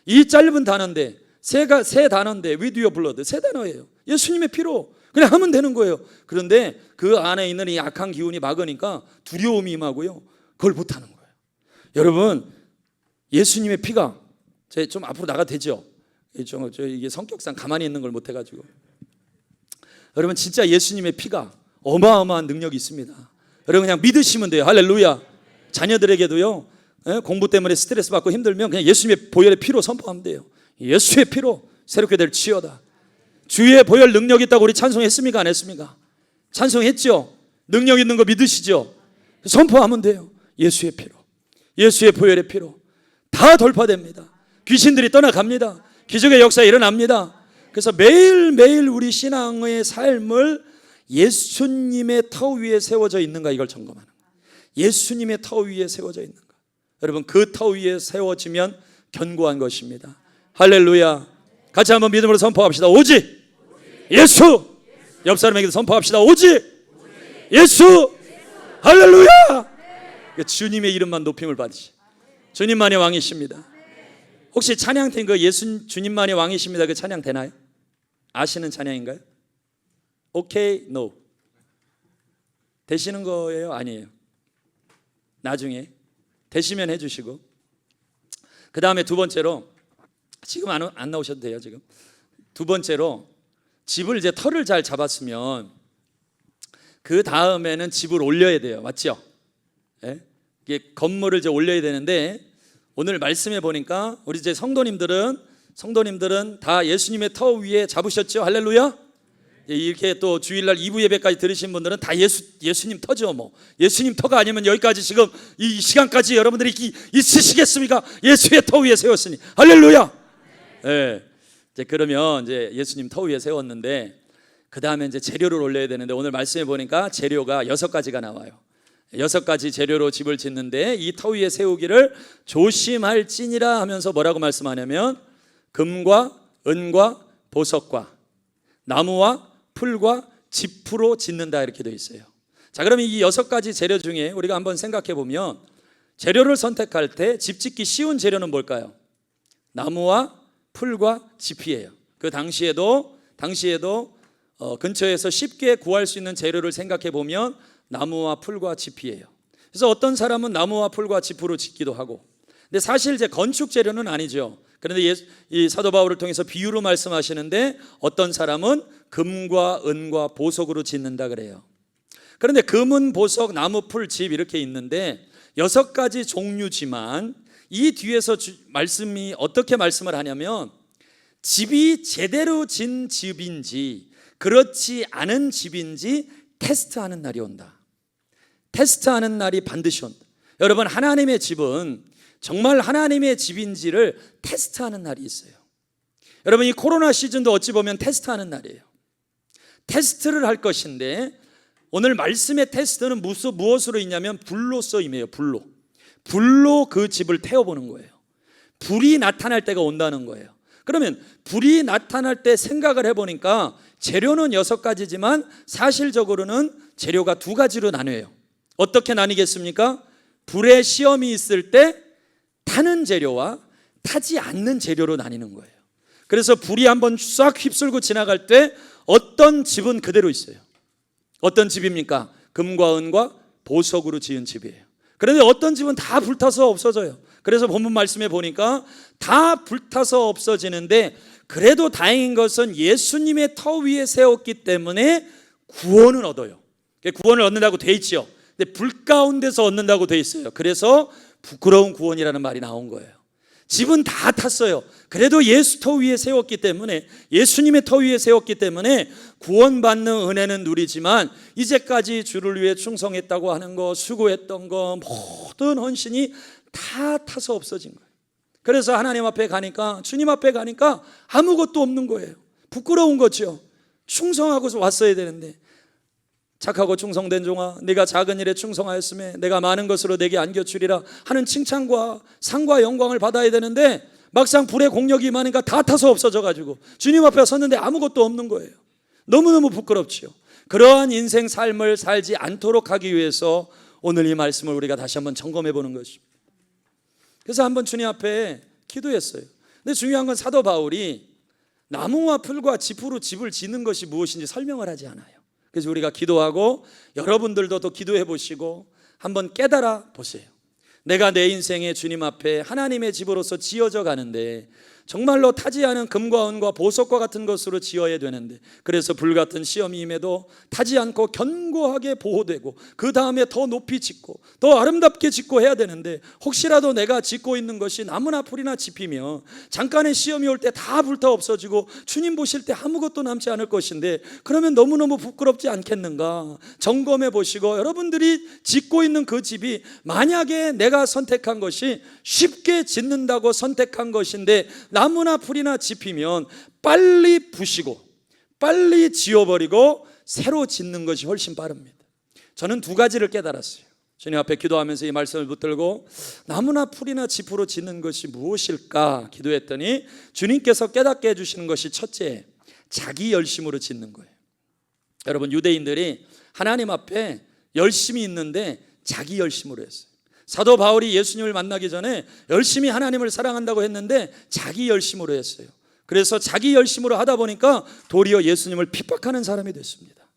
이 짧은 단어인데 세 단어인데 with your blood 세 단어예요. 예수님의 피로 그냥 하면 되는 거예요. 그런데 그 안에 있는 이 악한 기운이 막으니까 두려움이 임하고요. 그걸 못하는 거예요. 여러분 예수님의 피가 좀 앞으로 나가도 되죠? 이게 성격상 가만히 있는 걸 못해가지고 여러분 진짜 예수님의 피가 어마어마한 능력이 있습니다. 여러분 그냥 믿으시면 돼요. 할렐루야. 자녀들에게도요 공부 때문에 스트레스 받고 힘들면 그냥 예수님의 보혈의 피로 선포하면 돼요. 예수의 피로 새롭게 될지어다. 주의 보혈 능력 있다고 우리 찬송했습니까? 안 했습니까? 찬송했죠. 능력 있는 거 믿으시죠? 선포하면 돼요. 예수의 피로, 예수의 보혈의 피로 다 돌파됩니다. 귀신들이 떠나갑니다. 기적의 역사가 일어납니다. 그래서 매일매일 우리 신앙의 삶을 예수님의 터 위에 세워져 있는가 이걸 점검하는 거예요. 예수님의 터 위에 세워져 있는가. 여러분 그 터 위에 세워지면 견고한 것입니다. 할렐루야. 같이 한번 믿음으로 선포합시다. 오직 예수. 옆 사람에게도 선포합시다. 오직 예수. 할렐루야. 주님의 이름만 높임을 받으시. 주님만이 왕이십니다. 혹시 찬양된 그 예수 주님만이 왕이십니다 그 찬양 되나요? 아시는 찬양인가요? 오케이, 노. 되시는 거예요? 아니에요? 나중에 되시면 해주시고. 그 다음에 두 번째로 지금 안 나오셔도 돼요. 지금 두 번째로 집을 이제 털을 잘 잡았으면 그 다음에는 집을 올려야 돼요. 맞죠? 예? 이게 건물을 이제 올려야 되는데 오늘 말씀해 보니까 우리 이제 성도님들은 다 예수님의 터 위에 잡으셨죠? 할렐루야. 이렇게 또 주일날 2부 예배까지 들으신 분들은 다 예수님 터죠. 뭐 예수님 터가 아니면 여기까지 지금 이 시간까지 여러분들이 있으시겠습니까? 예수의 터 위에 세웠으니 할렐루야. 네. 이제 그러면 이제 예수님 터 위에 세웠는데 그 다음에 이제 재료를 올려야 되는데 오늘 말씀해 보니까 재료가 6가지가 나와요. 6가지 재료로 집을 짓는데 이 터 위에 세우기를 조심할지니라 하면서 뭐라고 말씀하냐면 금과 은과 보석과 나무와 풀과 짚으로 짓는다 이렇게 되어 있어요. 자, 그러면 이 6가지 재료 중에 우리가 한번 생각해 보면 재료를 선택할 때 집 짓기 쉬운 재료는 뭘까요? 나무와 풀과 짚이에요. 그 당시에도 근처에서 쉽게 구할 수 있는 재료를 생각해 보면 나무와 풀과 짚이에요. 그래서 어떤 사람은 나무와 풀과 짚으로 짓기도 하고, 근데 사실 이제 건축 재료는 아니죠. 그런데 이 사도 바울을 통해서 비유로 말씀하시는데 어떤 사람은 금과 은과 보석으로 짓는다 그래요. 그런데 금은 보석, 나무, 풀, 짚 이렇게 있는데 6가지 종류지만 이 뒤에서 말씀이 어떻게 말씀을 하냐면 집이 제대로 진 집인지 그렇지 않은 집인지 테스트하는 날이 온다. 테스트하는 날이 반드시 온다. 여러분 하나님의 집은 정말 하나님의 집인지를 테스트하는 날이 있어요. 여러분 이 코로나 시즌도 어찌 보면 테스트하는 날이에요. 테스트를 할 것인데 오늘 말씀의 테스트는 무엇으로 있냐면 불로써 임해요. 불로 그 집을 태워보는 거예요. 불이 나타날 때가 온다는 거예요. 그러면 불이 나타날 때 생각을 해보니까 재료는 6가지지만 사실적으로는 재료가 2가지로 나뉘어요. 어떻게 나뉘겠습니까? 불의 시험이 있을 때 타는 재료와 타지 않는 재료로 나뉘는 거예요. 그래서 불이 한번 싹 휩쓸고 지나갈 때 어떤 집은 그대로 있어요. 어떤 집입니까? 금과 은과 보석으로 지은 집이에요. 그런데 어떤 집은 다 불타서 없어져요. 그래서 본문 말씀에 보니까 다 불타서 없어지는데 그래도 다행인 것은 예수님의 터 위에 세웠기 때문에 구원은 얻어요. 구원을 얻는다고 돼 있죠. 근데 불 가운데서 얻는다고 돼 있어요. 그래서 부끄러운 구원이라는 말이 나온 거예요. 집은 다 탔어요. 그래도 예수 터 위에 세웠기 때문에, 예수님의 터 위에 세웠기 때문에 구원받는 은혜는 누리지만 이제까지 주를 위해 충성했다고 하는 거, 수고했던 거, 모든 헌신이 다 타서 없어진 거예요. 그래서 하나님 앞에 가니까, 주님 앞에 가니까 아무것도 없는 거예요. 부끄러운 거죠. 충성하고서 왔어야 되는데, 착하고 충성된 종아, 네가 작은 일에 충성하였음에 내가 많은 것으로 내게 안겨주리라 하는 칭찬과 상과 영광을 받아야 되는데, 막상 불의 공력이 많으니까 다 타서 없어져가지고 주님 앞에 섰는데 아무것도 없는 거예요. 너무너무 부끄럽지요. 그러한 인생 삶을 살지 않도록 하기 위해서 오늘 이 말씀을 우리가 다시 한번 점검해 보는 것입니다. 그래서 한번 주님 앞에 기도했어요. 근데 중요한 건 사도 바울이 나무와 풀과 짚으로 집을 짓는 것이 무엇인지 설명을 하지 않아요. 그래서 우리가 기도하고 여러분들도 또 기도해 보시고 한번 깨달아 보세요. 내가 내 인생에 주님 앞에 하나님의 집으로서 지어져 가는데 정말로 타지 않은 금과 은과 보석과 같은 것으로 지어야 되는데, 그래서 불같은 시험이 임해도 타지 않고 견고하게 보호되고 그 다음에 더 높이 짓고 더 아름답게 짓고 해야 되는데, 혹시라도 내가 짓고 있는 것이 나무나 풀이나 짚이면 잠깐의 시험이 올 때 다 불타 없어지고 주님 보실 때 아무것도 남지 않을 것인데, 그러면 너무너무 부끄럽지 않겠는가? 점검해 보시고 여러분들이 짓고 있는 그 집이 만약에 내가 선택한 것이 쉽게 짓는다고 선택한 것인데 나무나 풀이나 짚이면 빨리 부시고 빨리 지워버리고 새로 짓는 것이 훨씬 빠릅니다. 저는 두 가지를 깨달았어요. 주님 앞에 기도하면서 이 말씀을 붙들고 나무나 풀이나 짚으로 짓는 것이 무엇일까 기도했더니 주님께서 깨닫게 해주시는 것이 첫째, 자기 열심으로 짓는 거예요. 여러분, 유대인들이 하나님 앞에 열심히 있는데 자기 열심으로 했어요. 사도 바울이 예수님을 만나기 전에 열심히 하나님을 사랑한다고 했는데 자기 열심으로 했어요. 그래서 자기 열심으로 하다 보니까 도리어 예수님을 핍박하는 사람이 됐습니다.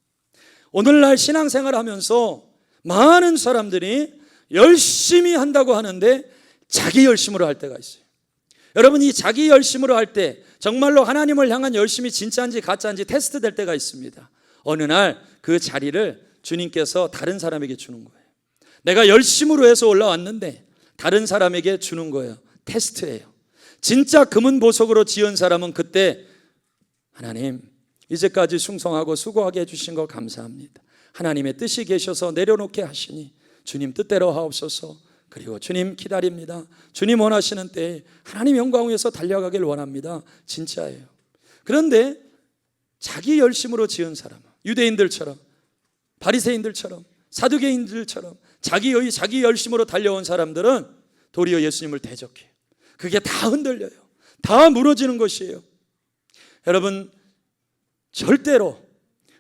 오늘날 신앙생활을 하면서 많은 사람들이 열심히 한다고 하는데 자기 열심으로 할 때가 있어요. 여러분, 이 자기 열심으로 할 때 정말로 하나님을 향한 열심이 진짜인지 가짜인지 테스트 될 때가 있습니다. 어느 날 그 자리를 주님께서 다른 사람에게 주는 거예요. 내가 열심으로 해서 올라왔는데 다른 사람에게 주는 거예요. 테스트예요. 진짜 금은 보석으로 지은 사람은 그때 하나님, 이제까지 충성하고 수고하게 해주신 거 감사합니다. 하나님의 뜻이 계셔서 내려놓게 하시니 주님 뜻대로 하옵소서. 그리고 주님 기다립니다. 주님 원하시는 때에 하나님 영광 위에서 달려가길 원합니다. 진짜예요. 그런데 자기 열심으로 지은 사람, 유대인들처럼 바리새인들처럼 사두개인들처럼 자기 열심으로 달려온 사람들은 도리어 예수님을 대적해요. 그게 다 흔들려요. 다 무너지는 것이에요. 여러분, 절대로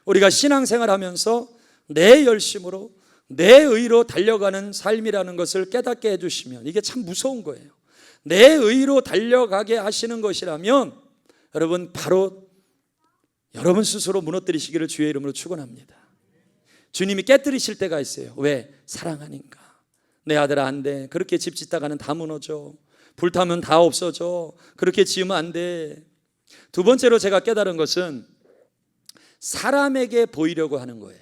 우리가 신앙생활하면서 내 열심으로 내 의로 달려가는 삶이라는 것을 깨닫게 해주시면 이게 참 무서운 거예요. 내 의로 달려가게 하시는 것이라면 여러분, 바로 여러분 스스로 무너뜨리시기를 주의 이름으로 축원합니다. 주님이 깨뜨리실 때가 있어요. 왜? 사랑하니까. 내 아들아, 안 돼. 그렇게 집 짓다가는 다 무너져. 불타면 다 없어져. 그렇게 지으면 안 돼. 두 번째로 제가 깨달은 것은 사람에게 보이려고 하는 거예요.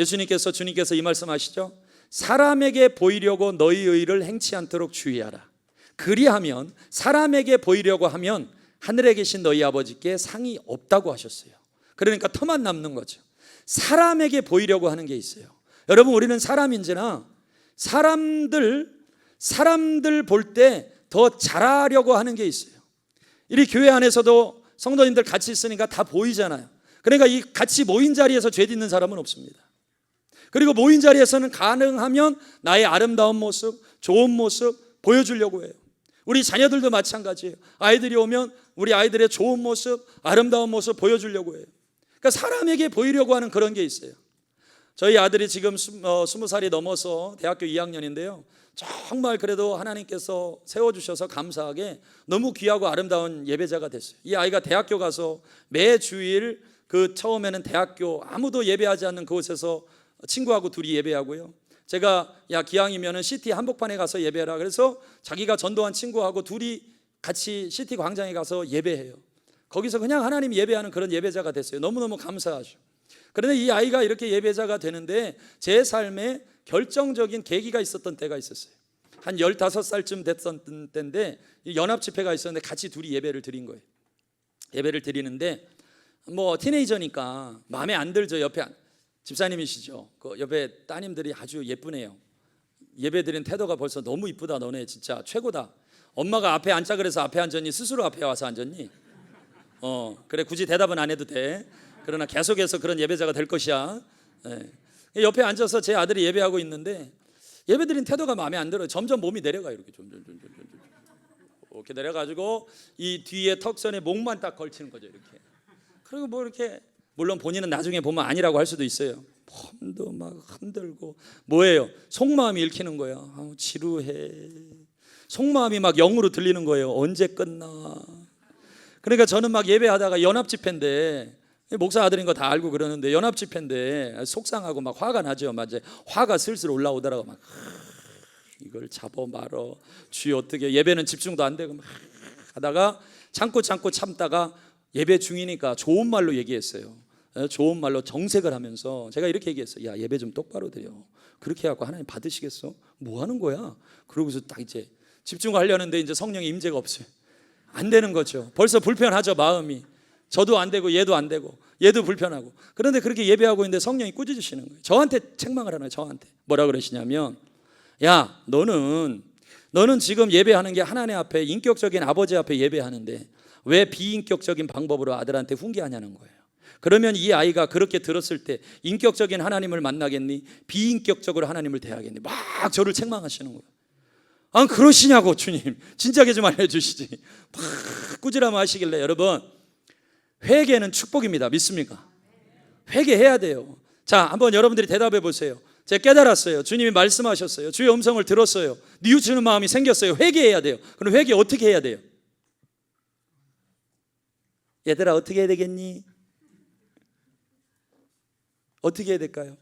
주님께서 이 말씀하시죠. 사람에게 보이려고 너희 의를 행치 않도록 주의하라. 그리하면, 사람에게 보이려고 하면 하늘에 계신 너희 아버지께 상이 없다고 하셨어요. 그러니까 터만 남는 거죠. 사람에게 보이려고 하는 게 있어요. 여러분, 우리는 사람인지나 사람들 볼 때 더 잘하려고 하는 게 있어요. 이 교회 안에서도 성도님들 같이 있으니까 다 보이잖아요. 그러니까 이 같이 모인 자리에서 죄 짓는 사람은 없습니다. 그리고 모인 자리에서는 가능하면 나의 아름다운 모습, 좋은 모습 보여주려고 해요. 우리 자녀들도 마찬가지예요. 아이들이 오면 우리 아이들의 좋은 모습, 아름다운 모습 보여주려고 해요. 그러니까 사람에게 보이려고 하는 그런 게 있어요. 저희 아들이 지금 20살이 넘어서 대학교 2학년인데요. 정말 그래도 하나님께서 세워주셔서 감사하게 너무 귀하고 아름다운 예배자가 됐어요. 이 아이가 대학교 가서 매 주일 처음에는 대학교 아무도 예배하지 않는 그곳에서 친구하고 둘이 예배하고요. 제가 야 기왕이면은 시티 한복판에 가서 예배해라. 그래서 자기가 전도한 친구하고 둘이 같이 시티 광장에 가서 예배해요. 거기서 그냥 하나님 예배하는 그런 예배자가 됐어요. 너무너무 감사하죠. 그런데 이 아이가 이렇게 예배자가 되는데 제 삶에 결정적인 계기가 있었던 때가 있었어요. 한 15살쯤 됐던 때인데 연합집회가 있었는데 같이 둘이 예배를 드린 거예요. 예배를 드리는데 뭐 티네이저니까 마음에 안 들죠. 옆에 집사님이시죠. 그 옆에 따님들이 아주 예쁘네요. 예배 드린 태도가 벌써 너무 이쁘다. 너네 진짜 최고다. 엄마가 앞에 앉자 그래서 앞에 앉았니? 스스로 앞에 와서 앉았니? 그래 굳이 대답은 안 해도 돼. 그러나 계속해서 그런 예배자가 될 것이야. 네. 옆에 앉아서 제 아들이 예배하고 있는데 예배 드린 태도가 마음에 안 들어요. 점점 몸이 내려가요. 이렇게 점점 이렇게 내려가지고 이 뒤에 턱선에 목만 딱 걸치는 거죠. 이렇게. 그리고 뭐 이렇게 물론 본인은 나중에 보면 아니라고 할 수도 있어요. 폼도 막 흔들고 뭐예요? 속마음이 읽히는 거예요. 지루해. 속마음이 막 영으로 들리는 거예요. 언제 끝나? 그러니까 저는 막 예배하다가 연합집회인데 목사 아들인 거 다 알고 그러는데 연합집회인데 속상하고 막 화가 나죠. 막 이제 화가 슬슬 올라오더라고. 막 이걸 잡어 말어. 주여 어떻게 예배는 집중도 안 되고 막 하다가 참고 참다가 예배 중이니까 좋은 말로 얘기했어요. 좋은 말로 정색을 하면서 제가 이렇게 얘기했어요. 야 예배 좀 똑바로 드려. 그렇게 해갖고 하나님 받으시겠어? 뭐 하는 거야? 그러고서 딱 이제 집중하려는데 이제 성령의 임재가 없어요. 안 되는 거죠. 벌써 불편하죠. 마음이. 저도 안 되고 얘도 안 되고 얘도 불편하고. 그런데 그렇게 예배하고 있는데 성령이 꾸짖으시는 거예요. 저한테 책망을 하는 거예요. 저한테 뭐라 그러시냐면 야 너는 지금 예배하는 게 하나님 앞에 인격적인 아버지 앞에 예배하는데 왜 비인격적인 방법으로 아들한테 훈계하냐는 거예요. 그러면 이 아이가 그렇게 들었을 때 인격적인 하나님을 만나겠니? 비인격적으로 하나님을 대하겠니? 막 저를 책망하시는 거예요. 아 그러시냐고 주님 진작에 좀 알려주시지. 막 꾸지람 하시길래 여러분 회개는 축복입니다. 믿습니까? 회개해야 돼요. 자 한번 여러분들이 대답해 보세요. 제가 깨달았어요. 주님이 말씀하셨어요. 주의 음성을 들었어요. 뉘우치는 마음이 생겼어요. 회개해야 돼요. 그럼 회개 어떻게 해야 돼요? 얘들아 어떻게 해야 되겠니? 어떻게 해야 될까요?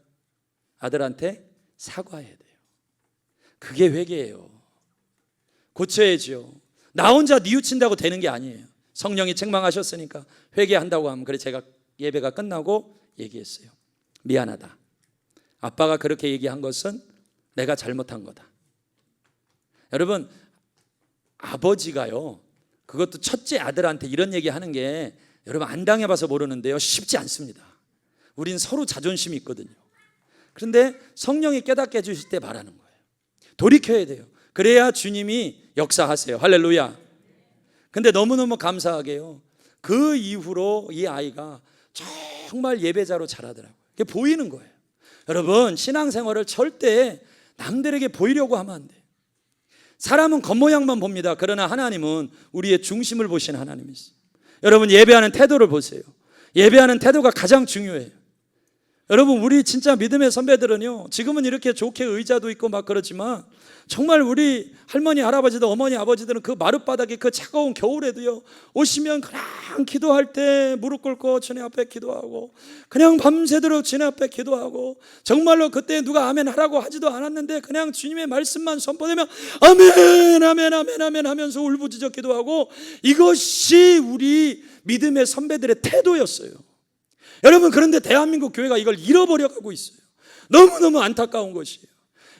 아들한테 사과해야 돼요. 그게 회개예요. 고쳐야죠. 나 혼자 뉘우친다고 되는 게 아니에요. 성령이 책망하셨으니까 회개한다고 하면 그래 제가 예배가 끝나고 얘기했어요. 미안하다. 아빠가 그렇게 얘기한 것은 내가 잘못한 거다. 여러분 아버지가요 그것도 첫째 아들한테 이런 얘기하는 게 여러분 안 당해봐서 모르는데요 쉽지 않습니다. 우린 서로 자존심이 있거든요. 그런데 성령이 깨닫게 해주실 때 말하는 거예요. 돌이켜야 돼요. 그래야 주님이 역사하세요. 할렐루야. 근데 너무너무 감사하게요 그 이후로 이 아이가 정말 예배자로 자라더라고요. 그게 보이는 거예요. 여러분 신앙생활을 절대 남들에게 보이려고 하면 안 돼요. 사람은 겉모양만 봅니다. 그러나 하나님은 우리의 중심을 보시는 하나님이세요. 여러분 예배하는 태도를 보세요. 예배하는 태도가 가장 중요해요. 여러분 우리 진짜 믿음의 선배들은요 지금은 이렇게 좋게 의자도 있고 막 그렇지만 정말 우리 할머니 할아버지들 어머니 아버지들은 그 마룻바닥에 그 차가운 겨울에도요 오시면 그냥 기도할 때 무릎 꿇고 주님 앞에 기도하고 그냥 밤새도록 주님 앞에 기도하고 정말로 그때 누가 아멘 하라고 하지도 않았는데 그냥 주님의 말씀만 선포되면 아멘 아멘 아멘 아멘 하면서 울부짖어 기도하고 이것이 우리 믿음의 선배들의 태도였어요. 여러분 그런데 대한민국 교회가 이걸 잃어버려 가고 있어요. 너무너무 안타까운 것이에요.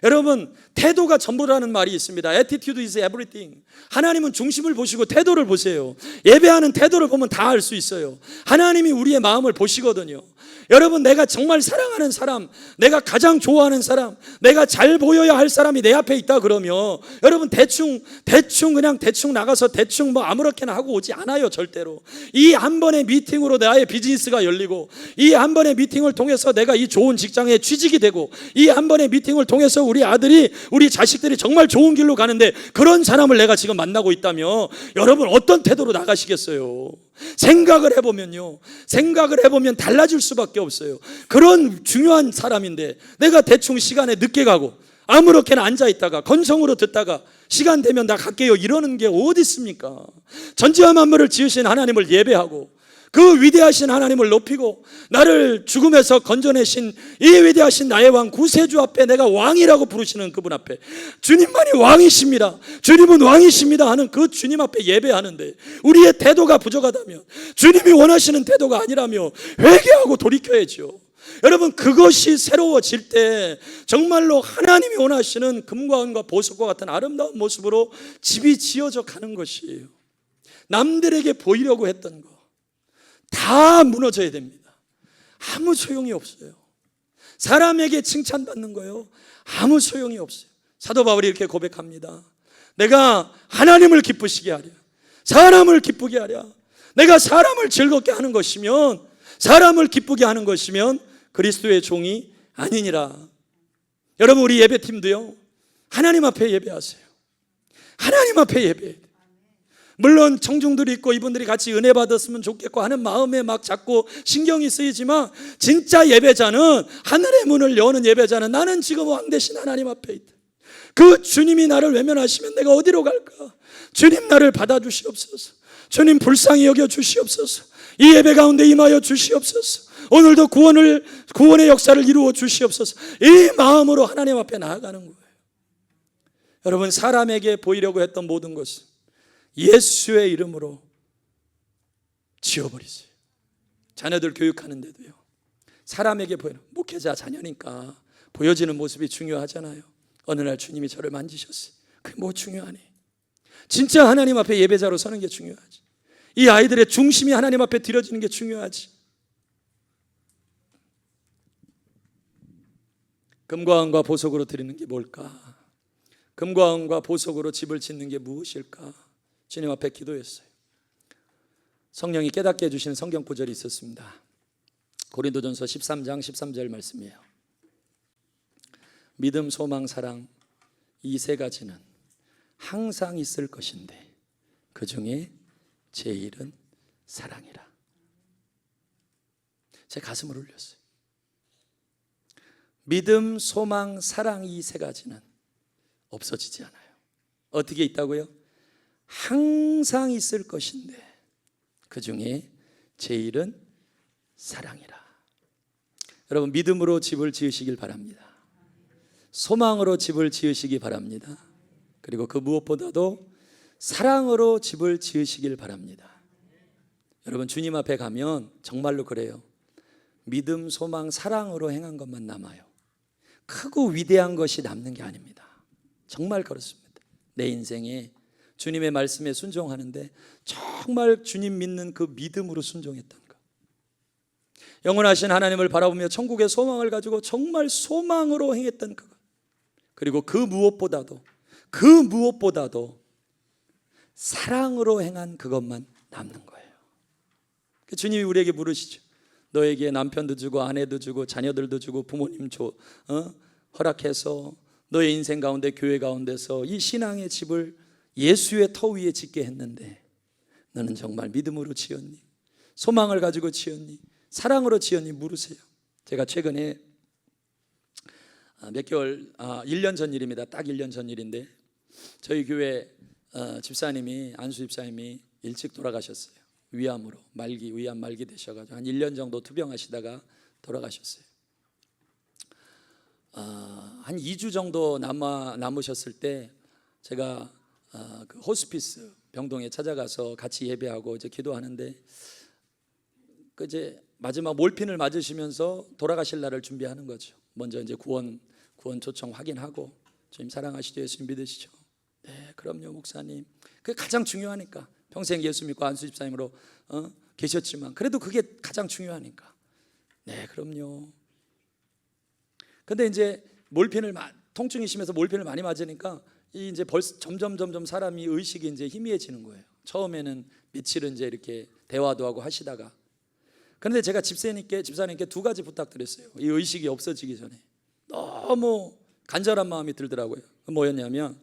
여러분 태도가 전부라는 말이 있습니다. Attitude is everything. 하나님은 중심을 보시고 태도를 보세요. 예배하는 태도를 보면 다 알 수 있어요. 하나님이 우리의 마음을 보시거든요. 여러분 내가 정말 사랑하는 사람, 내가 가장 좋아하는 사람, 내가 잘 보여야 할 사람이 내 앞에 있다 그러면 여러분 대충 그냥 대충 나가서 대충 뭐 아무렇게나 하고 오지 않아요. 절대로. 이 한 번의 미팅으로 나의 비즈니스가 열리고 이 한 번의 미팅을 통해서 내가 이 좋은 직장에 취직이 되고 이 한 번의 미팅을 통해서 우리 아들이 우리 자식들이 정말 좋은 길로 가는데 그런 사람을 내가 지금 만나고 있다면 여러분 어떤 태도로 나가시겠어요? 생각을 해보면 달라질 수밖에 없어요. 그런 중요한 사람인데 내가 대충 시간에 늦게 가고 아무렇게나 앉아있다가 건성으로 듣다가 시간 되면 나 갈게요 이러는 게 어디 있습니까? 전지와 만물을 지으신 하나님을 예배하고 그 위대하신 하나님을 높이고 나를 죽음에서 건져내신 이 위대하신 나의 왕 구세주 앞에 내가 왕이라고 부르시는 그분 앞에 주님만이 왕이십니다, 주님은 왕이십니다 하는 그 주님 앞에 예배하는데 우리의 태도가 부족하다면, 주님이 원하시는 태도가 아니라며 회개하고 돌이켜야죠. 여러분, 그것이 새로워질 때 정말로 하나님이 원하시는 금과 은과 보석과 같은 아름다운 모습으로 집이 지어져 가는 것이에요. 남들에게 보이려고 했던 거 다 무너져야 됩니다. 아무 소용이 없어요. 사람에게 칭찬받는 거요, 아무 소용이 없어요. 사도 바울이 이렇게 고백합니다. 내가 하나님을 기쁘시게 하랴, 사람을 기쁘게 하랴. 내가 사람을 즐겁게 하는 것이면, 사람을 기쁘게 하는 것이면 그리스도의 종이 아니니라. 여러분, 우리 예배팀도요, 하나님 앞에 예배하세요. 하나님 앞에 예배해야 돼요. 물론 청중들이 있고 이분들이 같이 은혜 받았으면 좋겠고 하는 마음에 막 자꾸 신경이 쓰이지만, 진짜 예배자는, 하늘의 문을 여는 예배자는 나는 지금 왕 대신 하나님 앞에 있다. 그 주님이 나를 외면하시면 내가 어디로 갈까? 주님, 나를 받아주시옵소서. 주님, 불쌍히 여겨 주시옵소서. 이 예배 가운데 임하여 주시옵소서. 오늘도 구원의 역사를 이루어 주시옵소서. 이 마음으로 하나님 앞에 나아가는 거예요. 여러분, 사람에게 보이려고 했던 모든 것은 예수의 이름으로 지워버리세요. 자녀들 교육하는데도요, 사람에게 목회자 자녀니까 보여지는 모습이 중요하잖아요. 어느 날 주님이 저를 만지셨어요. 그게 뭐 중요하니? 진짜 하나님 앞에 예배자로 서는 게 중요하지. 이 아이들의 중심이 하나님 앞에 드려지는 게 중요하지. 금과 은과 보석으로 드리는 게 뭘까? 금과 은과 보석으로 집을 짓는 게 무엇일까? 주님 앞에 기도했어요. 성령이 깨닫게 해주시는 성경 구절이 있었습니다. 고린도전서 13장 13절 말씀이에요. 믿음, 소망, 사랑, 이 세 가지는 항상 있을 것인데 그 중에 제일은 사랑이라. 제 가슴을 울렸어요. 믿음, 소망, 사랑, 이 세 가지는 없어지지 않아요. 어떻게 있다고요? 항상 있을 것인데 그 중에 제일은 사랑이라. 여러분, 믿음으로 집을 지으시길 바랍니다. 소망으로 집을 지으시기 바랍니다. 그리고 그 무엇보다도 사랑으로 집을 지으시길 바랍니다. 여러분, 주님 앞에 가면 정말로 그래요. 믿음, 소망, 사랑으로 행한 것만 남아요. 크고 위대한 것이 남는 게 아닙니다. 정말 그렇습니다. 내 인생에 주님의 말씀에 순종하는데 정말 주님 믿는 그 믿음으로 순종했던 것, 영원하신 하나님을 바라보며 천국의 소망을 가지고 정말 소망으로 행했던 것, 그리고 그 무엇보다도 사랑으로 행한 그것만 남는 거예요. 주님이 우리에게 물으시죠. 너에게 남편도 주고 아내도 주고 자녀들도 주고 부모님 허락해서 너의 인생 가운데, 교회 가운데서 이 신앙의 집을 예수의 터 위에 짓게 했는데 너는 정말 믿음으로 지었니? 소망을 가지고 지었니? 사랑으로 지었니? 물으세요. 제가 최근에 1년 전 일입니다. 딱 1년 전 일인데 저희 교회 집사님이, 안수 집사님이 일찍 돌아가셨어요. 위암 말기 되셔가지고 한 1년 정도 투병하시다가 돌아가셨어요. 한 2주 정도 남으셨을 때 제가 그 호스피스 병동에 찾아가서 같이 예배하고 이제 기도하는데, 그 이제 마지막 몰핀을 맞으시면서 돌아가실 날을 준비하는 거죠. 먼저 이제 구원 초청 확인하고, 주님 사랑하시죠? 예수 믿으시죠? 네, 그럼요 목사님. 그게 가장 중요하니까. 평생 예수 믿고 안수 집사님으로 계셨지만 그래도 그게 가장 중요하니까. 네, 그럼요. 근데 이제 통증이 심해서 몰핀을 많이 맞으니까 이제 점점 사람이 의식이 이제 희미해지는 거예요. 처음에는 며칠은 이제 이렇게 대화도 하고 하시다가, 그런데 제가 집사님께 두 가지 부탁드렸어요. 이 의식이 없어지기 전에. 너무 간절한 마음이 들더라고요. 뭐였냐면,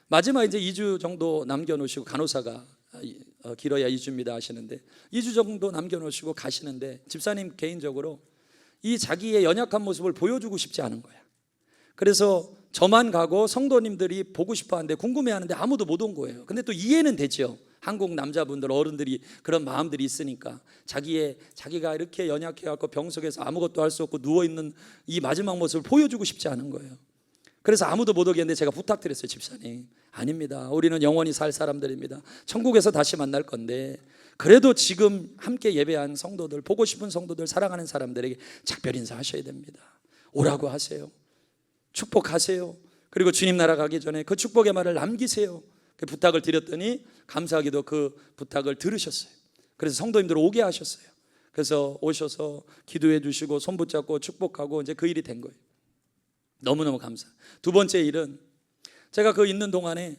마지막 이제 2주 정도 남겨놓으시고, 간호사가 길어야 2주입니다 하시는데 2주 정도 남겨놓으시고 가시는데, 집사님 개인적으로 이 자기의 연약한 모습을 보여주고 싶지 않은 거야. 그래서 저만 가고 성도님들이 보고 싶어 하는데 궁금해하는데 아무도 못 온 거예요. 근데 또 이해는 되죠. 한국 남자분들 어른들이 그런 마음들이 있으니까 자기가 이렇게 연약해갖고 병 속에서 아무것도 할 수 없고 누워있는 이 마지막 모습을 보여주고 싶지 않은 거예요. 그래서 아무도 못 오게 했는데 제가 부탁드렸어요. 집사님, 아닙니다. 우리는 영원히 살 사람들입니다. 천국에서 다시 만날 건데 그래도 지금 함께 예배한 성도들, 보고 싶은 성도들, 사랑하는 사람들에게 작별 인사하셔야 됩니다. 오라고 하세요. 축복하세요. 그리고 주님 나라 가기 전에 그 축복의 말을 남기세요. 그 부탁을 드렸더니 감사하게도 그 부탁을 들으셨어요. 그래서 성도님들 오게 하셨어요. 그래서 오셔서 기도해 주시고 손 붙잡고 축복하고 이제 그 일이 된 거예요. 너무너무 감사. 두 번째 일은 제가 그 있는 동안에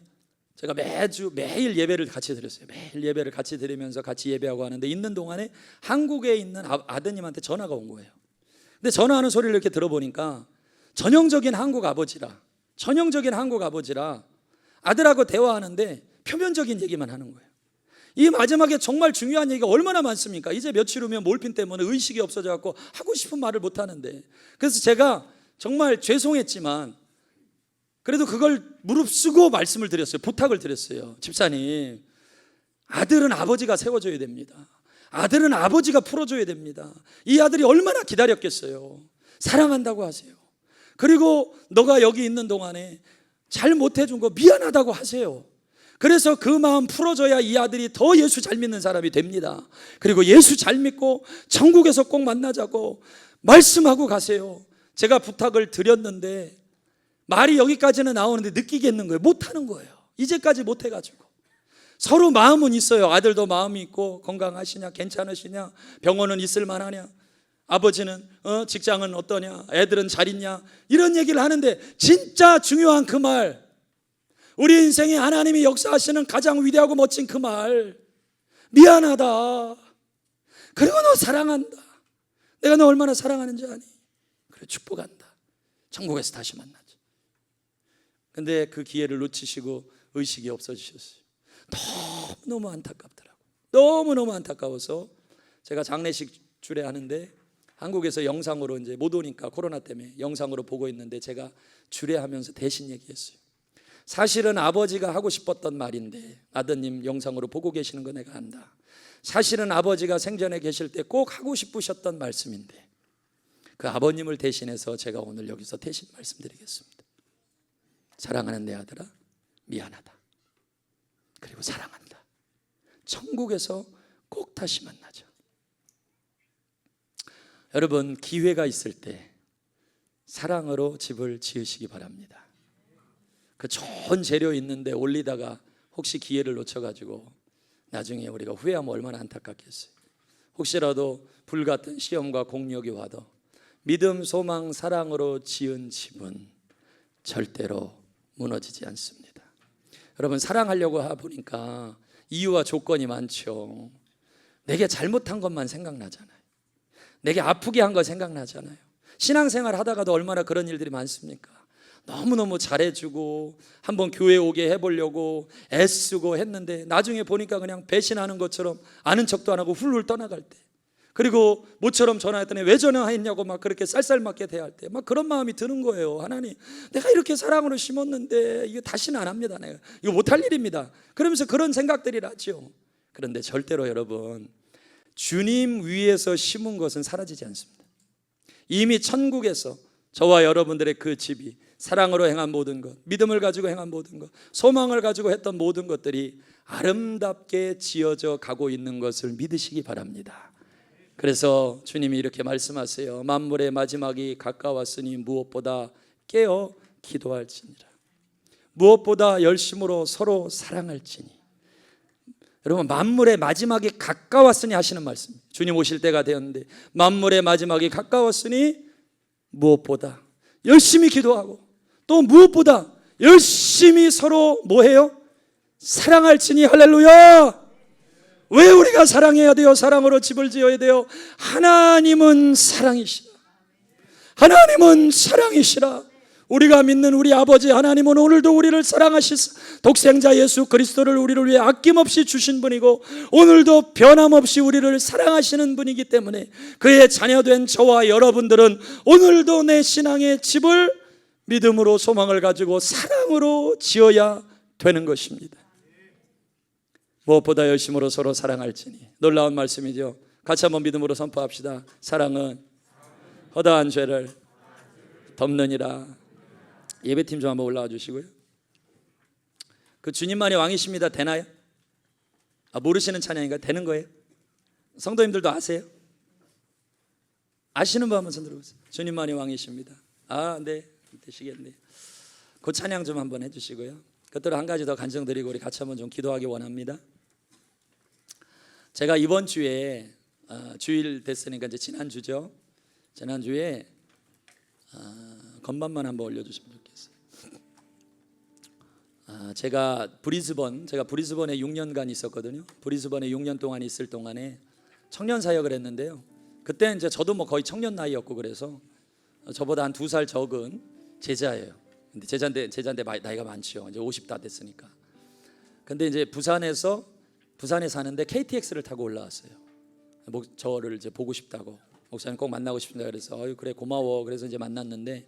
제가 매일 예배를 같이 드렸어요. 매일 예배를 같이 드리면서 같이 예배하고 하는데 있는 동안에 한국에 있는 아드님한테 전화가 온 거예요. 근데 전화하는 소리를 이렇게 들어보니까 전형적인 한국 아버지라 아들하고 대화하는데 표면적인 얘기만 하는 거예요. 이 마지막에 정말 중요한 얘기가 얼마나 많습니까? 이제 며칠 후면 몰핀 때문에 의식이 없어져갖고 하고 싶은 말을 못 하는데, 그래서 제가 정말 죄송했지만 그래도 그걸 무릅쓰고 말씀을 드렸어요. 부탁을 드렸어요. 집사님, 아들은 아버지가 세워줘야 됩니다. 아들은 아버지가 풀어줘야 됩니다. 이 아들이 얼마나 기다렸겠어요. 사랑한다고 하세요. 그리고 너가 여기 있는 동안에 잘 못해준 거 미안하다고 하세요. 그래서 그 마음 풀어줘야 이 아들이 더 예수 잘 믿는 사람이 됩니다. 그리고 예수 잘 믿고 천국에서 꼭 만나자고 말씀하고 가세요. 제가 부탁을 드렸는데 말이 여기까지는 나오는데 느끼겠는 거예요. 못하는 거예요. 이제까지 못해가지고. 서로 마음은 있어요. 아들도 마음이 있고 건강하시냐, 괜찮으시냐, 병원은 있을 만하냐, 아버지는 직장은 어떠냐, 애들은 잘 있냐, 이런 얘기를 하는데 진짜 중요한 그 말, 우리 인생에 하나님이 역사하시는 가장 위대하고 멋진 그 말, 미안하다, 그리고 너 사랑한다, 내가 너 얼마나 사랑하는지 아니? 그래, 축복한다, 천국에서 다시 만나자. 근데 그 기회를 놓치시고 의식이 없어지셨어요. 너무너무 안타깝더라고요. 너무너무 안타까워서 제가 장례식 주례하는데 한국에서 영상으로 이제 못 오니까 코로나 때문에 영상으로 보고 있는데 제가 주례하면서 대신 얘기했어요. 사실은 아버지가 하고 싶었던 말인데, 아드님 영상으로 보고 계시는 거 내가 안다. 사실은 아버지가 생전에 계실 때 꼭 하고 싶으셨던 말씀인데 그 아버님을 대신해서 제가 오늘 여기서 대신 말씀드리겠습니다. 사랑하는 내 아들아, 미안하다. 그리고 사랑한다. 천국에서 꼭 다시 만나자. 여러분, 기회가 있을 때 사랑으로 집을 지으시기 바랍니다. 그 좋은 재료 있는데 올리다가 혹시 기회를 놓쳐가지고 나중에 우리가 후회하면 얼마나 안타깝겠어요. 혹시라도 불같은 시험과 공력이 와도 믿음, 소망, 사랑으로 지은 집은 절대로 무너지지 않습니다. 여러분, 사랑하려고 보니까 이유와 조건이 많죠. 내게 잘못한 것만 생각나잖아요. 내게 아프게 한 거 생각나잖아요. 신앙생활 하다가도 얼마나 그런 일들이 많습니까? 너무너무 잘해주고 한번 교회 오게 해보려고 애쓰고 했는데 나중에 보니까 그냥 배신하는 것처럼 아는 척도 안 하고 훌훌 떠나갈 때, 그리고 모처럼 전화했더니 왜 전화했냐고 막 그렇게 쌀쌀맞게 대할 때 막 그런 마음이 드는 거예요. 하나님, 내가 이렇게 사랑으로 심었는데 이거 다시는 안 합니다. 내가 이거 못할 일입니다. 그러면서 그런 생각들이 나죠. 그런데 절대로 여러분, 주님 위에서 심은 것은 사라지지 않습니다. 이미 천국에서 저와 여러분들의 그 집이 사랑으로 행한 모든 것, 믿음을 가지고 행한 모든 것, 소망을 가지고 했던 모든 것들이 아름답게 지어져 가고 있는 것을 믿으시기 바랍니다. 그래서 주님이 이렇게 말씀하세요. 만물의 마지막이 가까웠으니 무엇보다 깨어 기도할지니라. 무엇보다 열심으로 서로 사랑할지니. 여러분, 만물의 마지막이 가까웠으니 하시는 말씀, 주님 오실 때가 되었는데 만물의 마지막이 가까웠으니 무엇보다 열심히 기도하고 또 무엇보다 열심히 서로 뭐해요? 사랑할지니. 할렐루야. 왜 우리가 사랑해야 돼요? 사랑으로 집을 지어야 돼요. 하나님은 사랑이시라. 하나님은 사랑이시라. 우리가 믿는 우리 아버지 하나님은 오늘도 우리를 사랑하시사 독생자 예수 그리스도를 우리를 위해 아낌없이 주신 분이고 오늘도 변함없이 우리를 사랑하시는 분이기 때문에 그의 자녀된 저와 여러분들은 오늘도 내 신앙의 집을 믿음으로 소망을 가지고 사랑으로 지어야 되는 것입니다. 무엇보다 열심으로 서로 사랑할지니. 놀라운 말씀이죠. 같이 한번 믿음으로 선포합시다. 사랑은 허다한 죄를 덮느니라. 예배팀 좀 한번 올라와 주시고요. 그 주님만이 왕이십니다. 되나요? 모르시는 찬양인가? 되는 거예요? 성도님들도 아세요? 아시는 분 한번 손 들어보세요. 주님만이 왕이십니다. 네, 되시겠네요. 그 찬양 좀 한번 해주시고요. 끝으로 한 가지 더 간증드리고 우리 같이 한번 좀 기도하기 원합니다. 제가 이번 주에 주일 됐으니까 이제 지난주죠. 지난주에 건반만 한번 올려주시면 좋겠어요. 제가 브리즈번에 6년간 있었거든요. 브리즈번에 6년 동안 있을 동안에 청년 사역을 했는데요. 그때 이제 저도 뭐 거의 청년 나이였고 그래서 저보다 한 2살 적은 제자예요. 근데 제자인데 나이가 많죠. 이제 50 다 됐으니까. 근데 이제 부산에 사는데 KTX를 타고 올라왔어요. 저를 이제 보고 싶다고, 목사님 꼭 만나고 싶다 그래서 그래 고마워. 그래서 이제 만났는데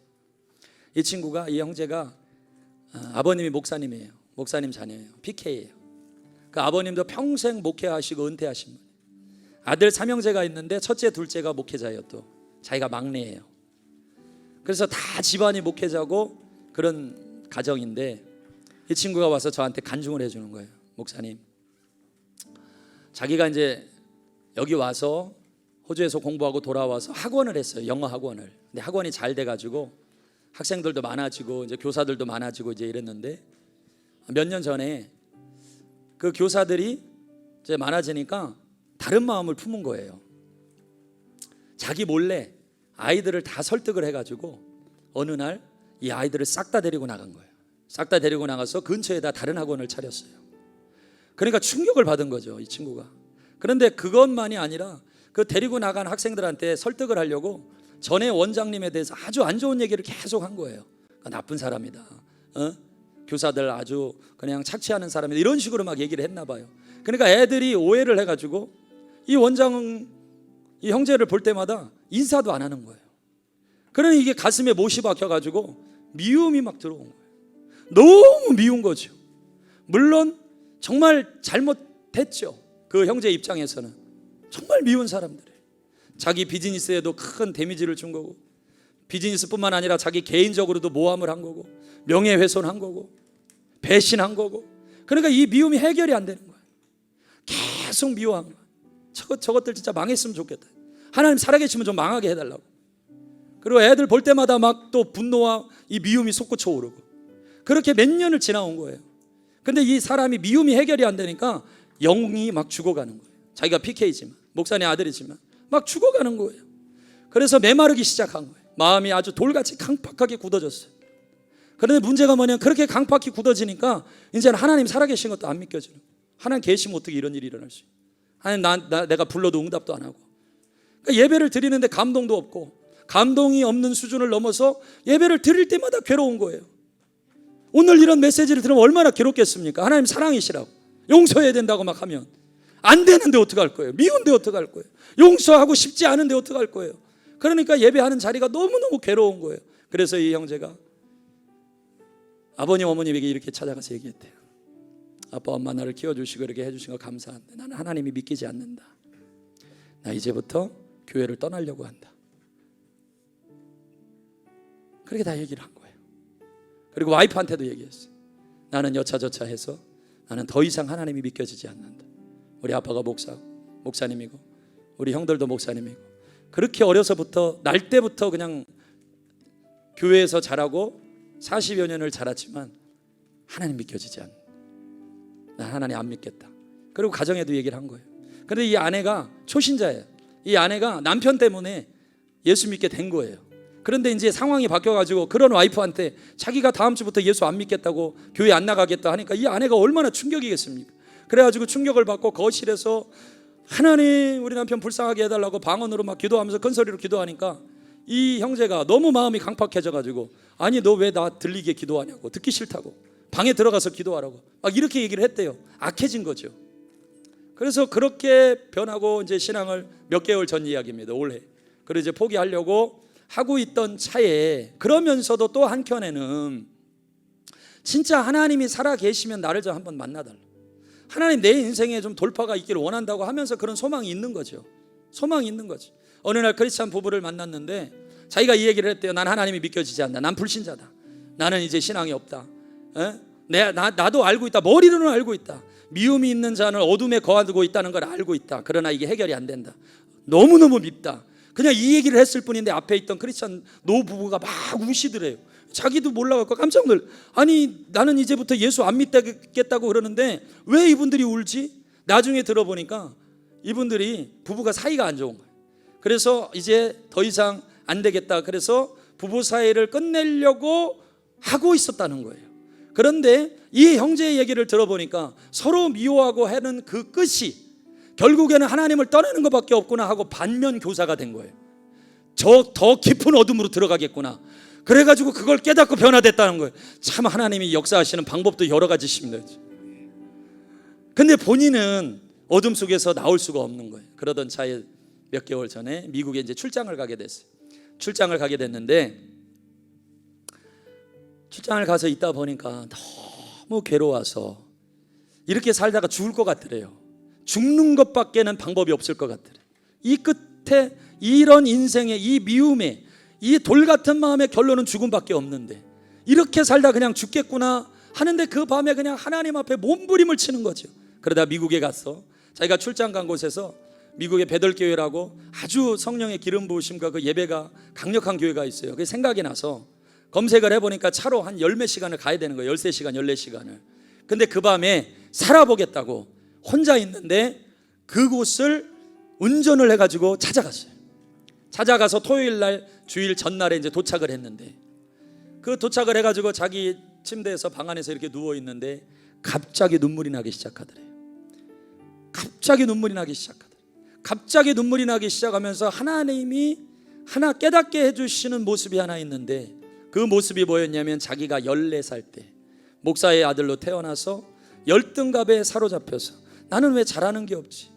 이 형제가 아버님이 목사님이에요. 목사님 자녀예요. PK예요. 그 아버님도 평생 목회하시고 은퇴하신 분. 아들 3형제가 있는데 첫째, 둘째가 목회자예요. 또 자기가 막내예요. 그래서 다 집안이 목회자고 그런 가정인데 이 친구가 와서 저한테 간증을 해주는 거예요. 목사님, 자기가 이제 여기 와서 호주에서 공부하고 돌아와서 학원을 했어요. 영어 학원을. 근데 학원이 잘 돼가지고 학생들도 많아지고 이제 교사들도 많아지고 이제 이랬는데 몇 년 전에 그 교사들이 이제 많아지니까 다른 마음을 품은 거예요. 자기 몰래 아이들을 다 설득을 해가지고 어느 날 이 아이들을 싹 다 데리고 나간 거예요. 싹 다 데리고 나가서 근처에다 다른 학원을 차렸어요. 그러니까 충격을 받은 거죠, 이 친구가. 그런데 그것만이 아니라 그 데리고 나간 학생들한테 설득을 하려고 전에 원장님에 대해서 아주 안 좋은 얘기를 계속 한 거예요. 나쁜 사람이다. 교사들 아주 그냥 착취하는 사람이다. 이런 식으로 막 얘기를 했나 봐요. 그러니까 애들이 오해를 해가지고 이 이 형제를 볼 때마다 인사도 안 하는 거예요. 그러니 이게 가슴에 못이 박혀가지고 미움이 막 들어온 거예요. 너무 미운 거죠. 물론 정말 잘못했죠. 그 형제 입장에서는 정말 미운 사람들이에요. 자기 비즈니스에도 큰 데미지를 준 거고, 비즈니스뿐만 아니라 자기 개인적으로도 모함을 한 거고, 명예훼손한 거고, 배신한 거고. 그러니까 이 미움이 해결이 안 되는 거예요. 계속 미워한 거예요. 저것들 진짜 망했으면 좋겠다. 하나님 살아계시면 좀 망하게 해달라고. 그리고 애들 볼 때마다 막 또 분노와 이 미움이 솟구쳐 오르고, 그렇게 몇 년을 지나온 거예요. 근데 이 사람이 미움이 해결이 안 되니까 영이 막 죽어가는 거예요. 자기가 PK지만, 목사님 아들이지만 막 죽어가는 거예요. 그래서 메마르기 시작한 거예요. 마음이 아주 돌같이 강팍하게 굳어졌어요. 그런데 문제가 뭐냐면 그렇게 강팍히 굳어지니까 이제는 하나님 살아계신 것도 안 믿겨져요. 하나님 계시면 어떻게 이런 일이 일어날 수 있어요? 하나님 내가 불러도 응답도 안 하고. 그러니까 예배를 드리는데 감동도 없고, 감동이 없는 수준을 넘어서 예배를 드릴 때마다 괴로운 거예요. 오늘 이런 메시지를 들으면 얼마나 괴롭겠습니까? 하나님 사랑이시라고 용서해야 된다고 막 하면 안 되는데 어떡할 거예요? 미운데 어떡할 거예요? 용서하고 싶지 않은데 어떡할 거예요? 그러니까 예배하는 자리가 너무너무 괴로운 거예요. 그래서 이 형제가 아버님 어머님에게 이렇게 찾아가서 얘기했대요. 아빠 엄마 나를 키워주시고 이렇게 해주신 거 감사한데 나는 하나님이 믿기지 않는다. 나 이제부터 교회를 떠나려고 한다. 그렇게 다 얘기를 한 거예요. 그리고 와이프한테도 얘기했어요. 나는 여차저차 해서 나는 더 이상 하나님이 믿겨지지 않는다. 우리 아빠가 목사님이고 우리 형들도 목사님이고, 그렇게 어려서부터 날 때부터 그냥 교회에서 자라고 40여 년을 자랐지만 하나님 믿겨지지 않는다. 난 하나님 안 믿겠다. 그리고 가정에도 얘기를 한 거예요. 그런데 이 아내가 초신자예요. 이 아내가 남편 때문에 예수 믿게 된 거예요. 그런데 이제 상황이 바뀌어가지고 그런 와이프한테 자기가 다음 주부터 예수 안 믿겠다고, 교회 안 나가겠다 하니까 이 아내가 얼마나 충격이겠습니까? 그래가지고 충격을 받고 거실에서 하나님 우리 남편 불쌍하게 해달라고 방언으로 막 기도하면서 큰 소리로 기도하니까 이 형제가 너무 마음이 강팍해져가지고 아니 너 왜 나 들리게 기도하냐고, 듣기 싫다고, 방에 들어가서 기도하라고 막 이렇게 얘기를 했대요. 악해진 거죠. 그래서 그렇게 변하고 이제 신앙을 몇 개월 전 이야기입니다. 올해. 그래서 이제 포기하려고 하고 있던 차에, 그러면서도 또 한켠에는 진짜 하나님이 살아 계시면 나를 좀 한번 만나달라, 하나님 내 인생에 좀 돌파가 있기를 원한다고 하면서 그런 소망이 있는 거죠. 소망이 있는 거죠. 어느 날 크리스찬 부부를 만났는데 자기가 이 얘기를 했대요. 난 하나님이 믿겨지지 않는다. 난 불신자다. 나는 이제 신앙이 없다. 나도 알고 있다. 머리로는 알고 있다. 미움이 있는 자는 어둠에 거하고 있다는 걸 알고 있다. 그러나 이게 해결이 안 된다. 너무너무 밉다. 그냥 이 얘기를 했을 뿐인데 앞에 있던 크리스찬 노부부가 막 우시더래요. 자기도 몰라갖고 깜짝 놀라. 아니 나는 이제부터 예수 안 믿겠다고 그러는데 왜 이분들이 울지? 나중에 들어보니까 이분들이 부부가 사이가 안 좋은 거예요. 그래서 이제 더 이상 안 되겠다. 그래서 부부 사이를 끝내려고 하고 있었다는 거예요. 그런데 이 형제의 얘기를 들어보니까 서로 미워하고 하는 그 끝이 결국에는 하나님을 떠나는 것밖에 없구나 하고 반면 교사가 된 거예요. 저 더 깊은 어둠으로 들어가겠구나. 그래가지고 그걸 깨닫고 변화됐다는 거예요. 참 하나님이 역사하시는 방법도 여러 가지십니다. 근데 본인은 어둠 속에서 나올 수가 없는 거예요. 그러던 차에 몇 개월 전에 미국에 이제 출장을 가게 됐어요. 출장을 가게 됐는데 출장을 가서 있다 보니까 너무 괴로워서 이렇게 살다가 죽을 것 같더래요. 죽는 것밖에는 방법이 없을 것 같더래요. 이 끝에 이런 인생의 이 미움에 이 돌 같은 마음의 결론은 죽음밖에 없는데 이렇게 살다 그냥 죽겠구나 하는데 그 밤에 그냥 하나님 앞에 몸부림을 치는 거죠. 그러다 미국에 가서 자기가 출장 간 곳에서 미국의 베들교회라고 아주 성령의 기름 부으심과 그 예배가 강력한 교회가 있어요. 그게 생각이 나서 검색을 해보니까 차로 한 열몇 시간을 가야 되는 거예요. 13시간 14시간을. 근데 그 밤에 살아보겠다고 혼자 있는데 그곳을 운전을 해가지고 찾아갔어요. 찾아가서 토요일 날 주일 전날에 이제 도착을 했는데 그 도착을 해가지고 자기 침대에서 방 안에서 이렇게 누워 있는데 갑자기 눈물이 나기 시작하더래요. 갑자기 눈물이 나기 시작하더래요. 갑자기 눈물이 나기 시작하면서 하나님이 하나 깨닫게 해주시는 모습이 하나 있는데 그 모습이 뭐였냐면 자기가 14살 때 목사의 아들로 태어나서 열등갑에 사로잡혀서 나는 왜 잘하는 게 없지?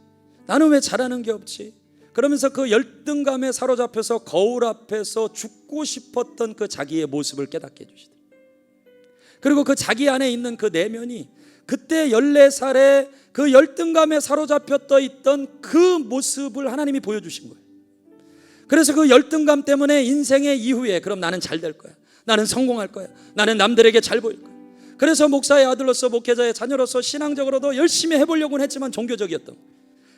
나는 왜 잘하는 게 없지? 그러면서 그 열등감에 사로잡혀서 거울 앞에서 죽고 싶었던 그 자기의 모습을 깨닫게 해주시더라고요. 그리고 그 자기 안에 있는 그 내면이 그때 14살에 그 열등감에 사로잡혔던 있던 그 모습을 하나님이 보여주신 거예요. 그래서 그 열등감 때문에 인생의 이후에 그럼 나는 잘 될 거야, 나는 성공할 거야, 나는 남들에게 잘 보일 거야. 그래서 목사의 아들로서 목회자의 자녀로서 신앙적으로도 열심히 해보려고는 했지만 종교적이었던 거예요.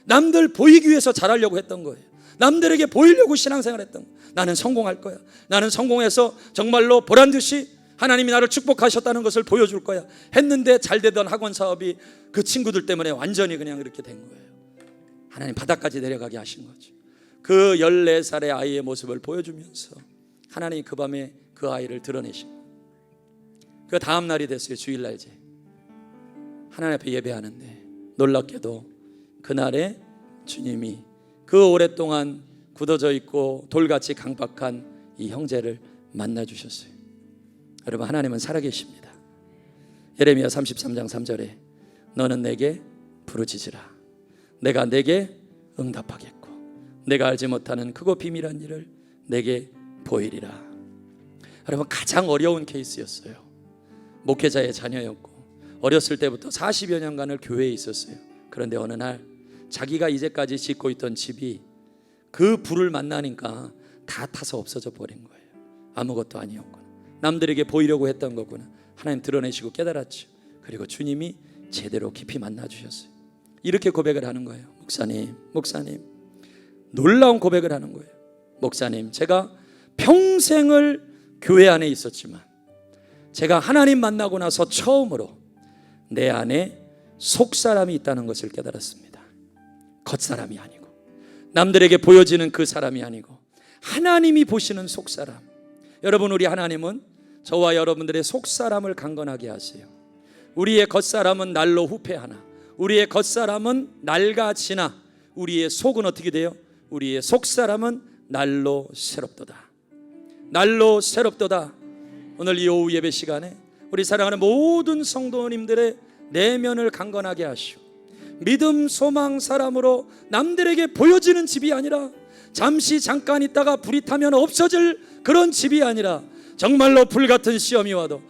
남들 보이기 위해서 잘하려고 했던 거예요. 남들에게 보이려고 신앙생활 했던 거예요. 나는 성공할 거야, 나는 성공해서 정말로 보란듯이 하나님이 나를 축복하셨다는 것을 보여줄 거야 했는데 잘 되던 학원 사업이 그 친구들 때문에 완전히 그냥 이렇게 된 거예요. 하나님 바닥까지 내려가게 하신 거죠. 그 14살의 아이의 모습을 보여주면서 하나님이 그 밤에 그 아이를 드러내신 거예요. 그 다음 날이 됐어요. 주일날제 하나님 앞에 예배하는데 놀랍게도 그날에 주님이 그 오랫동안 굳어져 있고 돌같이 강박한 이 형제를 만나 주셨어요. 여러분 하나님은 살아계십니다. 예레미야 33장 3절에 너는 내게 부르짖으라 내가 내게 응답하겠고 내가 알지 못하는 크고 비밀한 일을 내게 보이리라. 여러분 가장 어려운 케이스였어요. 목회자의 자녀였고 어렸을 때부터 40여 년간을 교회에 있었어요. 그런데 어느 날 자기가 이제까지 짓고 있던 집이 그 불을 만나니까 다 타서 없어져 버린 거예요. 아무것도 아니었구나. 남들에게 보이려고 했던 거구나. 하나님 드러내시고 깨달았죠. 그리고 주님이 제대로 깊이 만나 주셨어요. 이렇게 고백을 하는 거예요. 목사님 놀라운 고백을 하는 거예요. 목사님 제가 평생을 교회 안에 있었지만 제가 하나님 만나고 나서 처음으로 내 안에 속사람이 있다는 것을 깨달았습니다. 겉사람이 아니고 남들에게 보여지는 그 사람이 아니고 하나님이 보시는 속사람. 여러분 우리 하나님은 저와 여러분들의 속사람을 강건하게 하세요. 우리의 겉사람은 날로 후패하나 우리의 겉사람은 낡아지나 우리의 속은 어떻게 돼요? 우리의 속사람은 날로 새롭도다. 날로 새롭도다. 오늘 이 오후 예배 시간에 우리 사랑하는 모든 성도님들의 내면을 강건하게 하시고 믿음, 소망, 사람으로 남들에게 보여지는 집이 아니라, 잠시 잠깐 있다가 불이 타면 없어질 그런 집이 아니라, 정말로 불같은 시험이 와도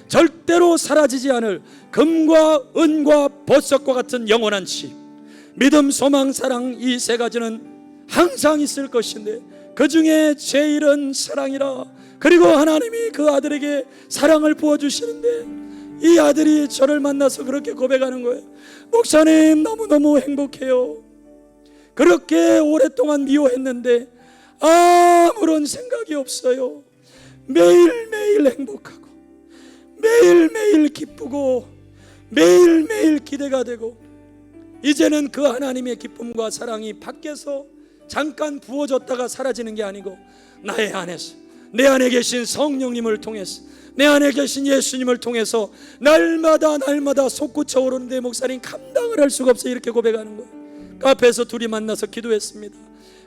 절대로 사라지지 않을 금과 은과 보석과 같은 영원한 집. 믿음, 소망, 사랑, 이 세 가지는 항상 있을 것인데 그 중에 제일은 사랑이라. 그리고 하나님이 그 아들에게 사랑을 부어주시는데 이 아들이 저를 만나서 그렇게 고백하는 거예요. 목사님, 너무너무 행복해요. 그렇게 오랫동안 미워했는데 아무런 생각이 없어요. 매일매일 행복하고 매일매일 기쁘고 매일매일 기대가 되고, 이제는 그 하나님의 기쁨과 사랑이 밖에서 잠깐 부어졌다가 사라지는 게 아니고 나의 안에서, 내 안에 계신 성령님을 통해서, 내 안에 계신 예수님을 통해서 날마다 솟구쳐 오르는데 목사님 감당을 할 수가 없어요. 이렇게 고백하는 거예요. 카페에서 둘이 만나서 기도했습니다.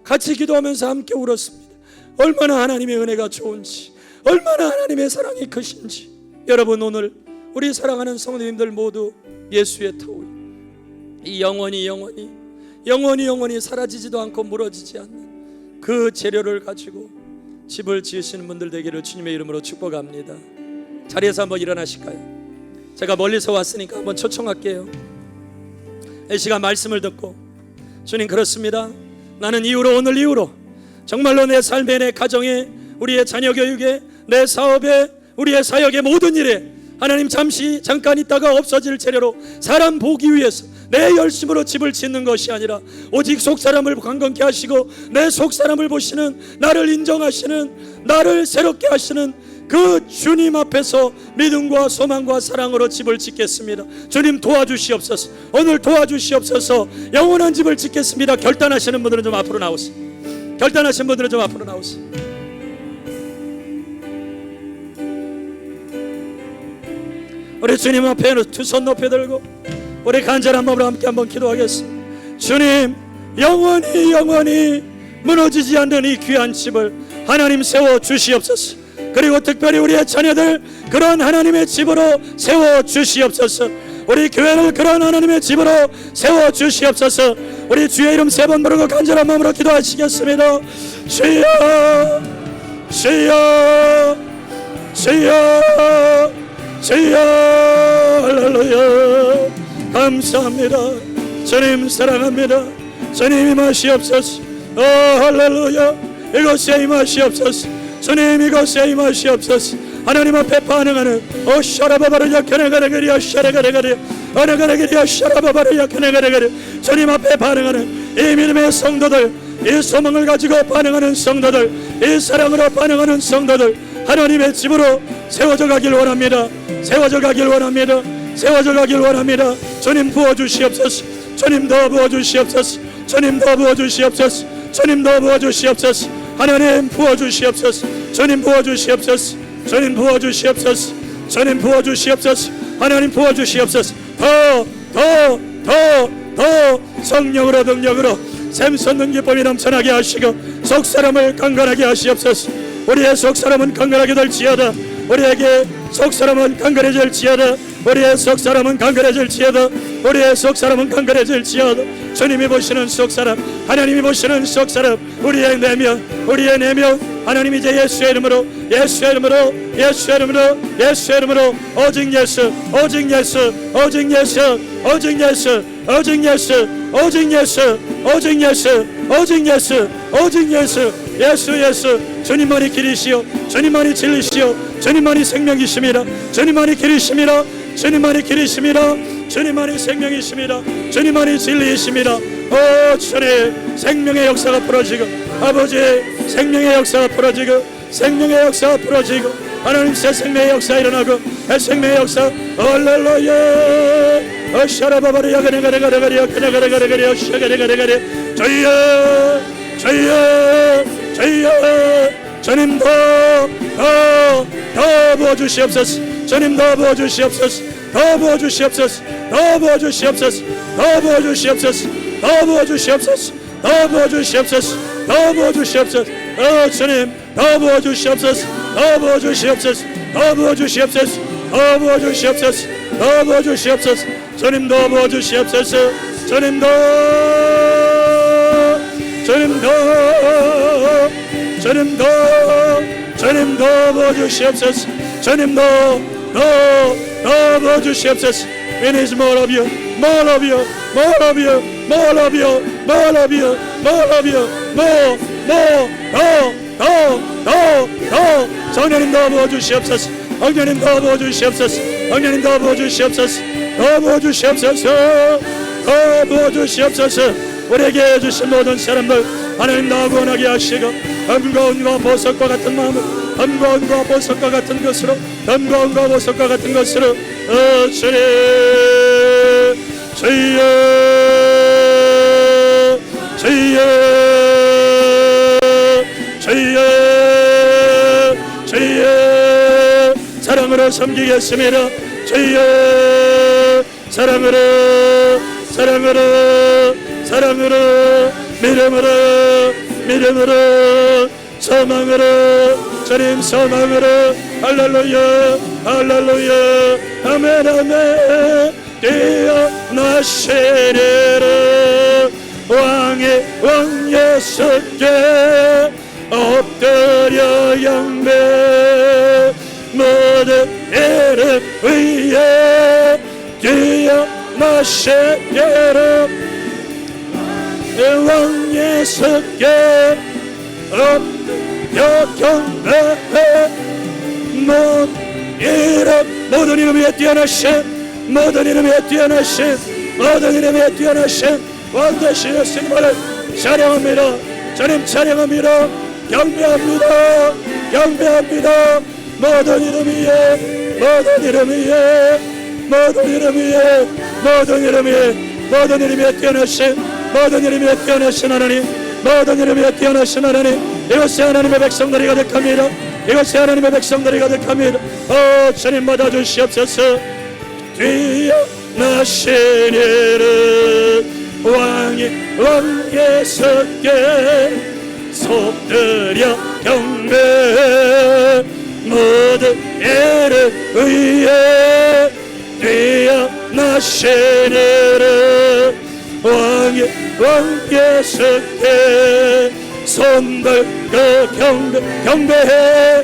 같이 기도하면서 함께 울었습니다. 얼마나 하나님의 은혜가 좋은지, 얼마나 하나님의 사랑이 크신지. 여러분, 오늘 우리 사랑하는 성도님들 모두 예수의 터울, 이 영원히 사라지지도 않고 무너지지 않는 그 재료를 가지고 집을 지으시는 분들 되기를 주님의 이름으로 축복합니다. 자리에서 한번 일어나실까요? 제가 멀리서 왔으니까 한번 초청할게요. 이 시간 말씀을 듣고, 주님, 그렇습니다. 나는 오늘 이후로 정말로 내 삶에, 내 가정에, 우리의 자녀 교육에, 내 사업에, 우리의 사역의 모든 일에 하나님 잠깐 있다가 없어질 재료로 사람 보기 위해서 내 열심으로 집을 짓는 것이 아니라 오직 속사람을 강건케 하시고 내 속사람을 보시는, 나를 인정하시는, 나를 새롭게 하시는 그 주님 앞에서 믿음과 소망과 사랑으로 집을 짓겠습니다. 주님 도와주시옵소서. 오늘 도와주시옵소서. 영원한 집을 짓겠습니다. 결단하시는 분들은 좀 앞으로 나오세요. 결단하신 분들은 좀 앞으로 나오세요. 우리 주님 앞에 두 손 높이 들고 우리 간절한 마음으로 함께 한번 기도하겠습니다. 주님, 영원히 무너지지 않는 이 귀한 집을 하나님 세워 주시옵소서. 그리고 특별히 우리의 자녀들 그런 하나님의 집으로 세워 주시옵소서. 우리 교회를 그런 하나님의 집으로 세워 주시옵소서. 우리 주의 이름 3번 부르고 간절한 마음으로 기도하시겠습니다. 주여, 주여, 주여, 주여. 할렐루야. 감사합니다. 주님 사랑합니다. 주님 임하시옵소서. 할렐루야. 이곳에 임하시옵소서. 주님 이곳에 임하시옵소서. 하나님 앞에 반응하는 샤라바바르야 케네가레게리야 샤레가레가레 아나가레게리야 샤라바바르야 케네가레가레 주님 앞에 반응하는 이 믿음의 성도들, 이 소망을 가지고 반응하는 성도들, 이 사랑으로 반응하는 성도들, 하나님의 집으로 세워져 가길 원합니다. 세워져 가길 원합니다. 세워져 가길 원합니다. 주님 부어주시옵소서. 주님 더 부어주시옵소서. 주님 더 부어주시옵소서. 주님 더 부어주시옵소서. 하나님 부어주시옵소서. 주님 부어주시옵소서. 주님 부어주시옵소서. 주님 부어주시옵소서. 하나님 부어주시옵소서. 더 성령으로 능력으로 샘솟는 기쁨이 넘쳐나게 하시고 속사람을 강건하게 하시옵소서. 우리의 속사람은 강건하게 될지어다. 우리에게 속사람은 강건해질지어다. 우리의 속사람은 강건해질지어다. 우리의 속사람은 강건해질지어다. 주님이 보시는 속사람, 하나님이 보시는 속사람, 우리의 내면 하나님 이제 예수의 이름으로 오직 예수, 오직 예수, 오직 예수, 오직 예수, 오직 예수, 오직 예수, 오직 예수, 오직 예수, 오직 예수, 예수. 주님만이 길이시요, 주님만이 진리시요, 주님만이 생명이십니다. 주님만이 길이십니다. 주님만이 길이십니다. 주님만이 생명이십니다. 주님만이 진리이십니다. 주님 생명의 역사가 풀어지고, 아버지 생명의 역사가 풀어지고, 생명의 역사가 풀어지고, 하나님 새 생명의 역사 일어나고, 새 생명의 역사. 할렐루야. 샤라바바리야 가레가레가레가리야 가레가레가레가리야 샤가레가레가레. 주여, 주여, 주여. 주님 더 부어주시옵소서. 주님 더 부어주시옵소서. 더 부어주시옵소서. 더 부어주시옵소서. 더 부어주시옵소서. 더 부어주시옵소서. 더 부어주시옵소서. 더 부어주시옵소서. 주님 더 부어주시옵소서. 더 부어주시옵소서. 더 부어주시옵소서. 더 부어주시옵소서. 더 부어주시옵소서. 주님도 부어주시옵소서. 주님도 부어주시옵소서. 주님도 부어주시옵소서. We need more of you, more of you, more of you, more of you, more of you, more of you, more, 더. 성령님도 부어주시옵소서. 성령님도 부어주시옵소서. 성령님도 부어주시옵소서. 더 부어주시옵소서. 더 부어주시옵소서. 우리에게 주신 모든 사람들 하나님 다 구원하게 하시고 땀과 은과 보석과 같은 마음을 땀과 은과 보석과 같은 것으로 땀과 은과 보석과 같은 것으로 주여 사랑으로 섬기겠습니다. 주여 사랑으로 믿음으로 소망으로 주님 소망으로 할렐루야 할렐루야 아멘 아멘 뛰어나시리라 왕의 왕 예수께 엎드려 영배 모든 이름 위에 뛰어나시리라 왕 예수께 엎드려 경배해 모든 이름 위에 뛰어나신 모든 이름 위에 뛰어나신 모든 이름 위에 뛰어나신 왕 되신 예수님을 찬양합니다. 주님 찬양합니다. 경배합니다. 경배합니다. 모든 이름 위에 모든 이름 위에 모든 이름 위에 모든 이름 위에 모든 이름 위에 뛰어나신 모든 이름 위에 뛰어나신 하나님 모든 이름 위에 뛰어나신 하나님 이곳에 하나님의 백성들이 가득합니다. 이곳에 하나님의 백성들이 가득합니다. 주님 받아주시옵소서. 뛰어나시리라 왕 예수께 속들여 경배 모든 이름 위에 뛰어나시리라 왕 예수께 손들고 경배해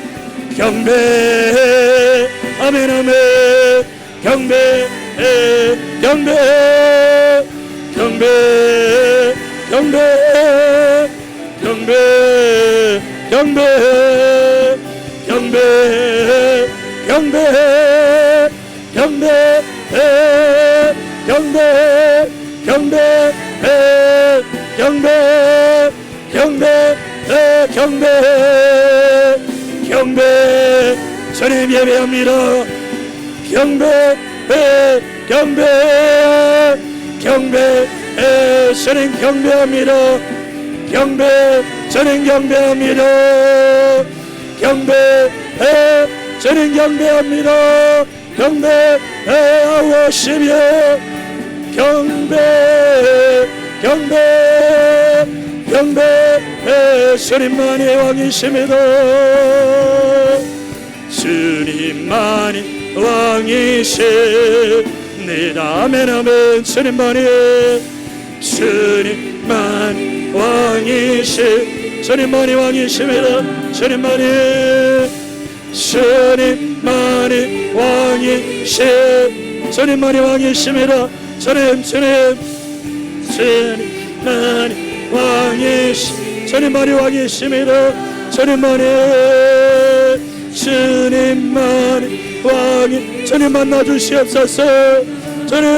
경배해 아멘 아멘 경배해 경배해 경배해 경배해 경배해 경배해 경배해 경배해 경배해 경배해 경배해 경배해 경배해 경배해 경배해 주님 예배합니다. 경배해 경배해 경배해 주님 경배합니다. 경배 주님 경배합니다. 경배해 주님 경배합니다. 경배해 아워시며 경배해 경배해 경배해 주님만이 왕이십니다. 주님만이 왕이십니다. 아멘 아멘 주님만이 주님만이 왕이시 주님만이 왕이십니다. 주님만이 주님만이 왕이시 주님만이 왕이십니다. 주님 주님만이 왕이시 주님만이 왕이십니다. 주님만이 주님만이 왕이 주님 만나주시옵소서. 주님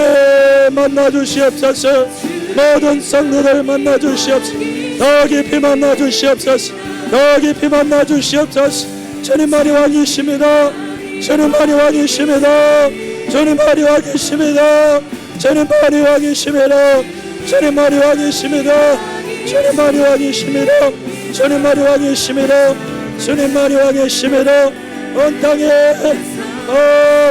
만나주시옵소서. 모든 성도들 만나주시옵소서. 더 깊이 만나주시옵소서. 더 깊이 만나주시옵소서. 주님만이 왕이십니다. 주님만이 왕이십니다. 주님만이 왕이십니다. 주님만이 왕이십니다. 주님만이 왕이십니다. 주님만이 왕이십니다. 주님만이 왕이십니다. 주님만이 왕이십니다. 온 땅에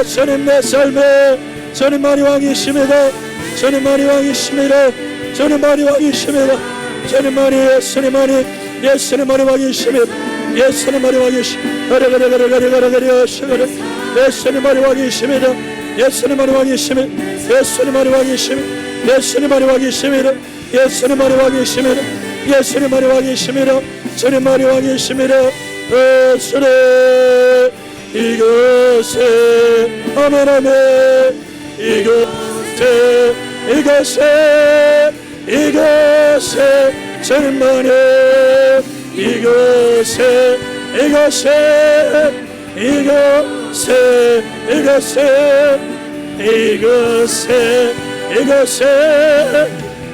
주님 내 삶에 주님만이 왕이십니다. 주님만이 왕이십니다. 주님만이 왕이십니다. 주님만이 예수님만이 예수님만이 왕이십니다. 예수님만이 왕이십니다. 예수님만이 왕이십니다. 예수님만이 왕이십니다. 예수님 안에 와 계심이라. 예수님 안에 와 계심이라. 예수님 안에 와 계심이라. 예수님 안에 와 계심이라. 주님 안에 와 계심이라. 예수님 이것에 아멘 아멘. 이것에 주님만의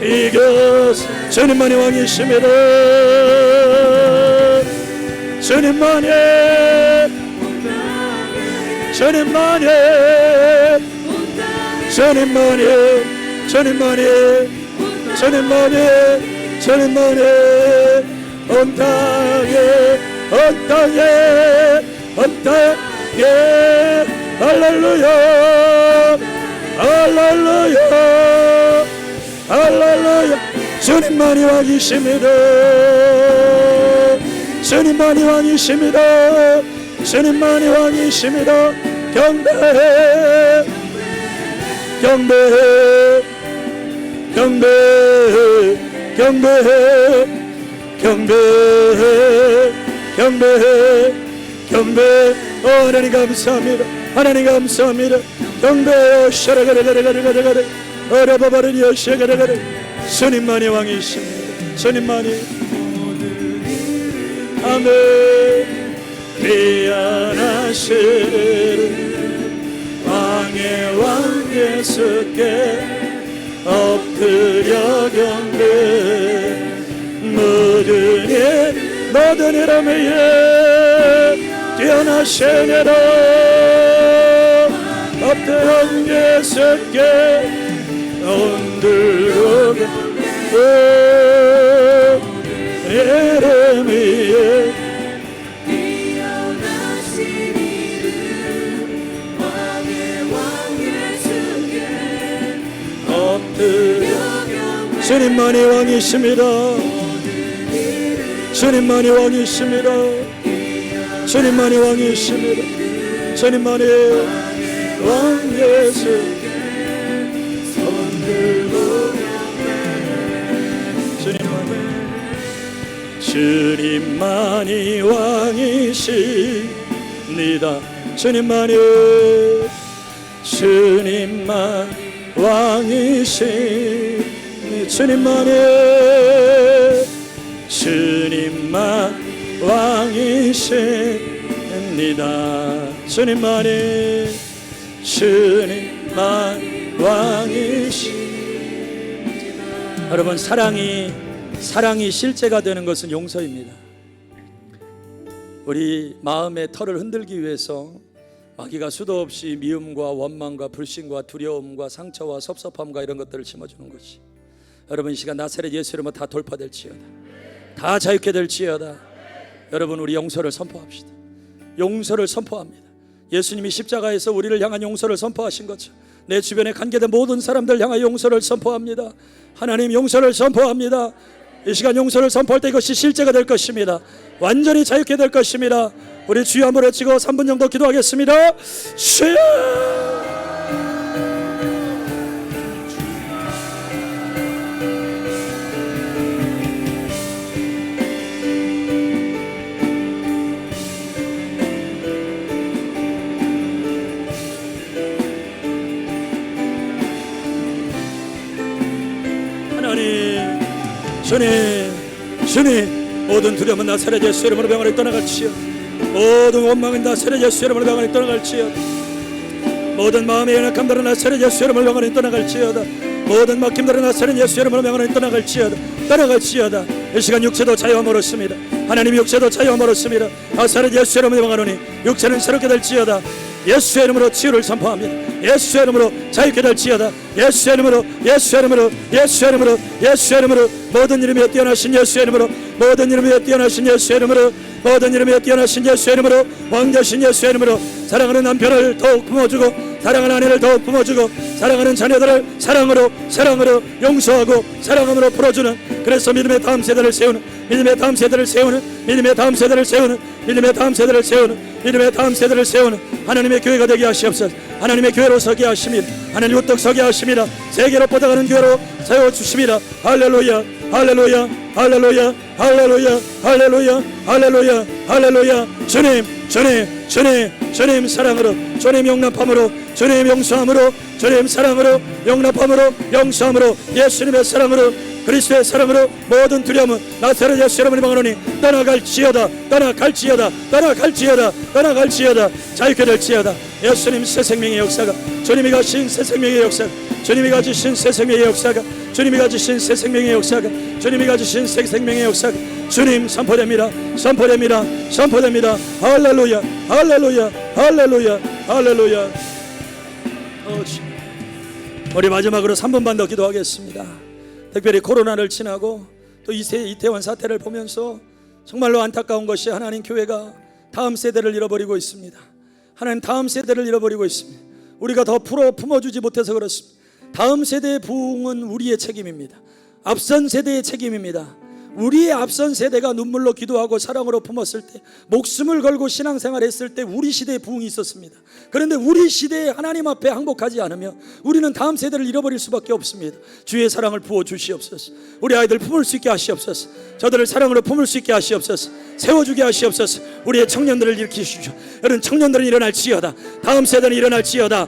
이것에 주님만이 왕이심이라. 주님만이 온 땅에 할렐루야 할렐루야 할렐루야. 주님만이 왕이십니다. 주님만이 왕이십니다. 주님만이 왕이십니다. 경배해 경배해 경배해 경배해 경배해 경배해 경배. 하나님 감사합니다. 하나님 감사합니다. 경배해 샤라가라가라가라가라 어라바바르니어 샤가라가라. 주님만이 왕이십니다. 주님만이. 아멘. 미안하시는 왕의 왕 예수께 엎드려 경배. 모든 이름에 뛰어나시느라 엎드려 예수께 엎드려 이름 위에 주님만이 왕이십니다. 주님만이 왕이십니다. 주님만이 왕이십니다. 주님만이 왕 예수. 주님만이 왕이십니다. 주님만이 왕이십니다. 주님만 왕이십니다. 주님만 왕이십니다. 여러분, 사랑이 실제가 되는 것은 용서입니다. 우리 마음의 털을 흔들기 위해서 마귀가 수도 없이 미움과 원망과 불신과 두려움과 상처와 섭섭함과 이런 것들을 심어주는 것이, 여러분, 이 시간 나사렛 예수 이름으로 다 돌파될지어다. 다 자유케 될지어다. 여러분, 우리 용서를 선포합시다. 용서를 선포합니다. 예수님이 십자가에서 우리를 향한 용서를 선포하신 것처럼 내 주변에 관계된 모든 사람들 향한 용서를 선포합니다. 하나님, 용서를 선포합니다. 이 시간 용서를 선포할 때 이것이 실제가 될 것입니다. 완전히 자유케 될 것입니다. 우리 주여 한번 외치고 3분 정도 기도하겠습니다. 주여! 주님, 모든 두려움은 나사렛 예수 이름으로 병원에 떠나갈지어다. 모든 원망은 나사렛 예수 이름으로 병원에 떠나갈지어다. 모든 마음의 연약함들은 나사렛 예수 이름으로 병원에 떠나갈지어다. 모든 막힘들은 나사렛 예수 이름으로 병원에 떠나갈지어다. 이 시간 육체도 자유함 얻었습니다. 하나님, 육체도 자유함 얻었습니다. 나사렛 예수 이름으로 병하노니 육체는 새롭게 될지어다. 예수의 이름으로 치유를 선포합니다. 예수의 이름으로 자유케 될지어다. 예수의 이름으로 모든 이름에 뛰어나신 예수의 이름으로 모든 이름에 뛰어나신 예수의 이름으로 모든 이름에 뛰어나신 예수의 이름으로 왕자신 예수의 이름으로 사랑하는 남편을 더욱 품어주고 사랑하는 아내를 더욱 품어주고 사랑하는 자녀들을 사랑으로 용서하고 사랑함으로 풀어주는, 그래서 믿음의 다음 세대를 세우는 믿음의 다음 세대를 세우는, 믿음의 다음 세대를 세우는 하나님의 교회가 되게 하시옵소서. 하나님의 교회로 서게 하십니다. 하나님 우뚝 서게 하십니다. 세계로 뻗어가는 교회로 세워주십니다. 할렐루야, 할렐루야, 할렐루야, 할렐루야, 할렐루야, 할렐루야, 할렐루야. 주님, 주님, 주님, 주님 사랑으로, 주님 용납함으로, 주님 용서함으로, 주님 사랑으로, 용납함으로, 용서함으로, 예수님의 사랑으로, 그리스도의 사랑으로 모든 두려움은 나사렛 예수 이름으로 명하노니 떠나갈지어다, 떠나갈지어다, 떠나갈지어다, 떠나갈지어다, 자유케 될지어다. 예수님 새 생명의 역사가, 주님이 가신 새 생명의 역사가, 주님이 가지신 새 생명의 역사가, 주님이 가지신 새 생명의 역사가, 주님이 가지신 새 생명의 역사가 주님 선포됩니다. 선포됩니다. 선포됩니다. 할렐루야, 할렐루야, 할렐루야, 할렐루야. 우리 마지막으로 3분 반 더 기도하겠습니다. 특별히 코로나를 지나고 또 이태원 사태를 보면서 정말로 안타까운 것이 하나님 교회가 다음 세대를 잃어버리고 있습니다. 하나님 다음 세대를 잃어버리고 있습니다. 우리가 더 품어주지 못해서 그렇습니다. 다음 세대의 부흥은 우리의 책임입니다. 앞선 세대의 책임입니다. 우리의 앞선 세대가 눈물로 기도하고 사랑으로 품었을 때, 목숨을 걸고 신앙생활 했을 때 우리 시대에 부흥이 있었습니다. 그런데 우리 시대에 하나님 앞에 항복하지 않으면 우리는 다음 세대를 잃어버릴 수밖에 없습니다. 주의 사랑을 부어주시옵소서. 우리 아이들 품을 수 있게 하시옵소서. 저들을 사랑으로 품을 수 있게 하시옵소서. 세워주게 하시옵소서. 우리의 청년들을 일으키시죠. 여러분, 청년들은 일어날지어다. 다음 세대는 일어날지어다.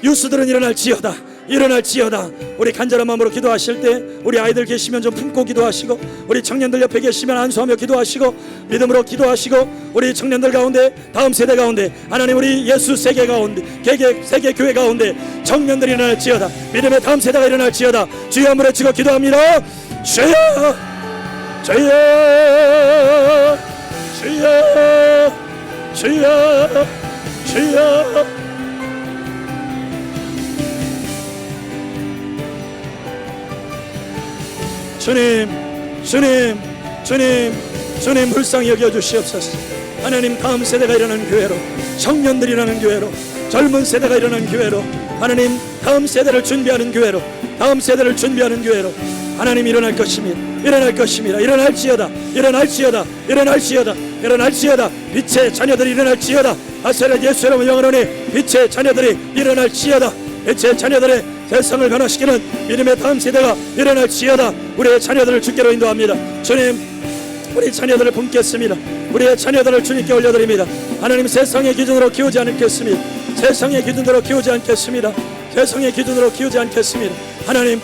유스들은 일어날지어다. 일어날지어다. 우리 간절한 마음으로 기도하실 때 우리 아이들 계시면 좀 품고 기도하시고, 우리 청년들 옆에 계시면 안수하며 기도하시고, 믿음으로 기도하시고, 우리 청년들 가운데, 다음 세대 가운데, 하나님 우리 예수 세계 가운데, 세계 교회 가운데 청년들이 일어날지어다. 믿음의 다음 세대가 일어날지어다. 주여 한번 외치고 기도합니다. 주여, 주여, 주여, 주여, 주여. 주님, 주님, 주님, 주님 불쌍히 여겨주시옵소서. 하나님 다음 세대가 일어나는 교회로, 청년들이 일어나는 교회로, 젊은 세대가 일어나는 교회로, 하나님 다음 세대를 준비하는 교회로, 다음 세대를 준비하는 교회로 하나님 일어날 것입니다. 일어날 것입니다. 일어날지어다, 일어날지어다, 일어날지어다, 일어날지어다. 빛의 자녀들이 일어날지어다. 나사렛 예수 이름으로 명하노니 빛의 자녀들이 일어날지어다. 빛의 자녀들의 세상을 변화시키는 믿음의 다음 세대가 일어날지어다. 우리의 자녀들을 주께로 인도합니다. 주님, 우리 자녀들을 품겠습니다. 우리의 자녀들을 주님께 올려드립니다. 하나님 세상의 기준으로 키우지 않겠습니다. 세상의 기준으로 키우지 않겠습니다. 세상의 기준으로 키우지 않겠습니다. 하나님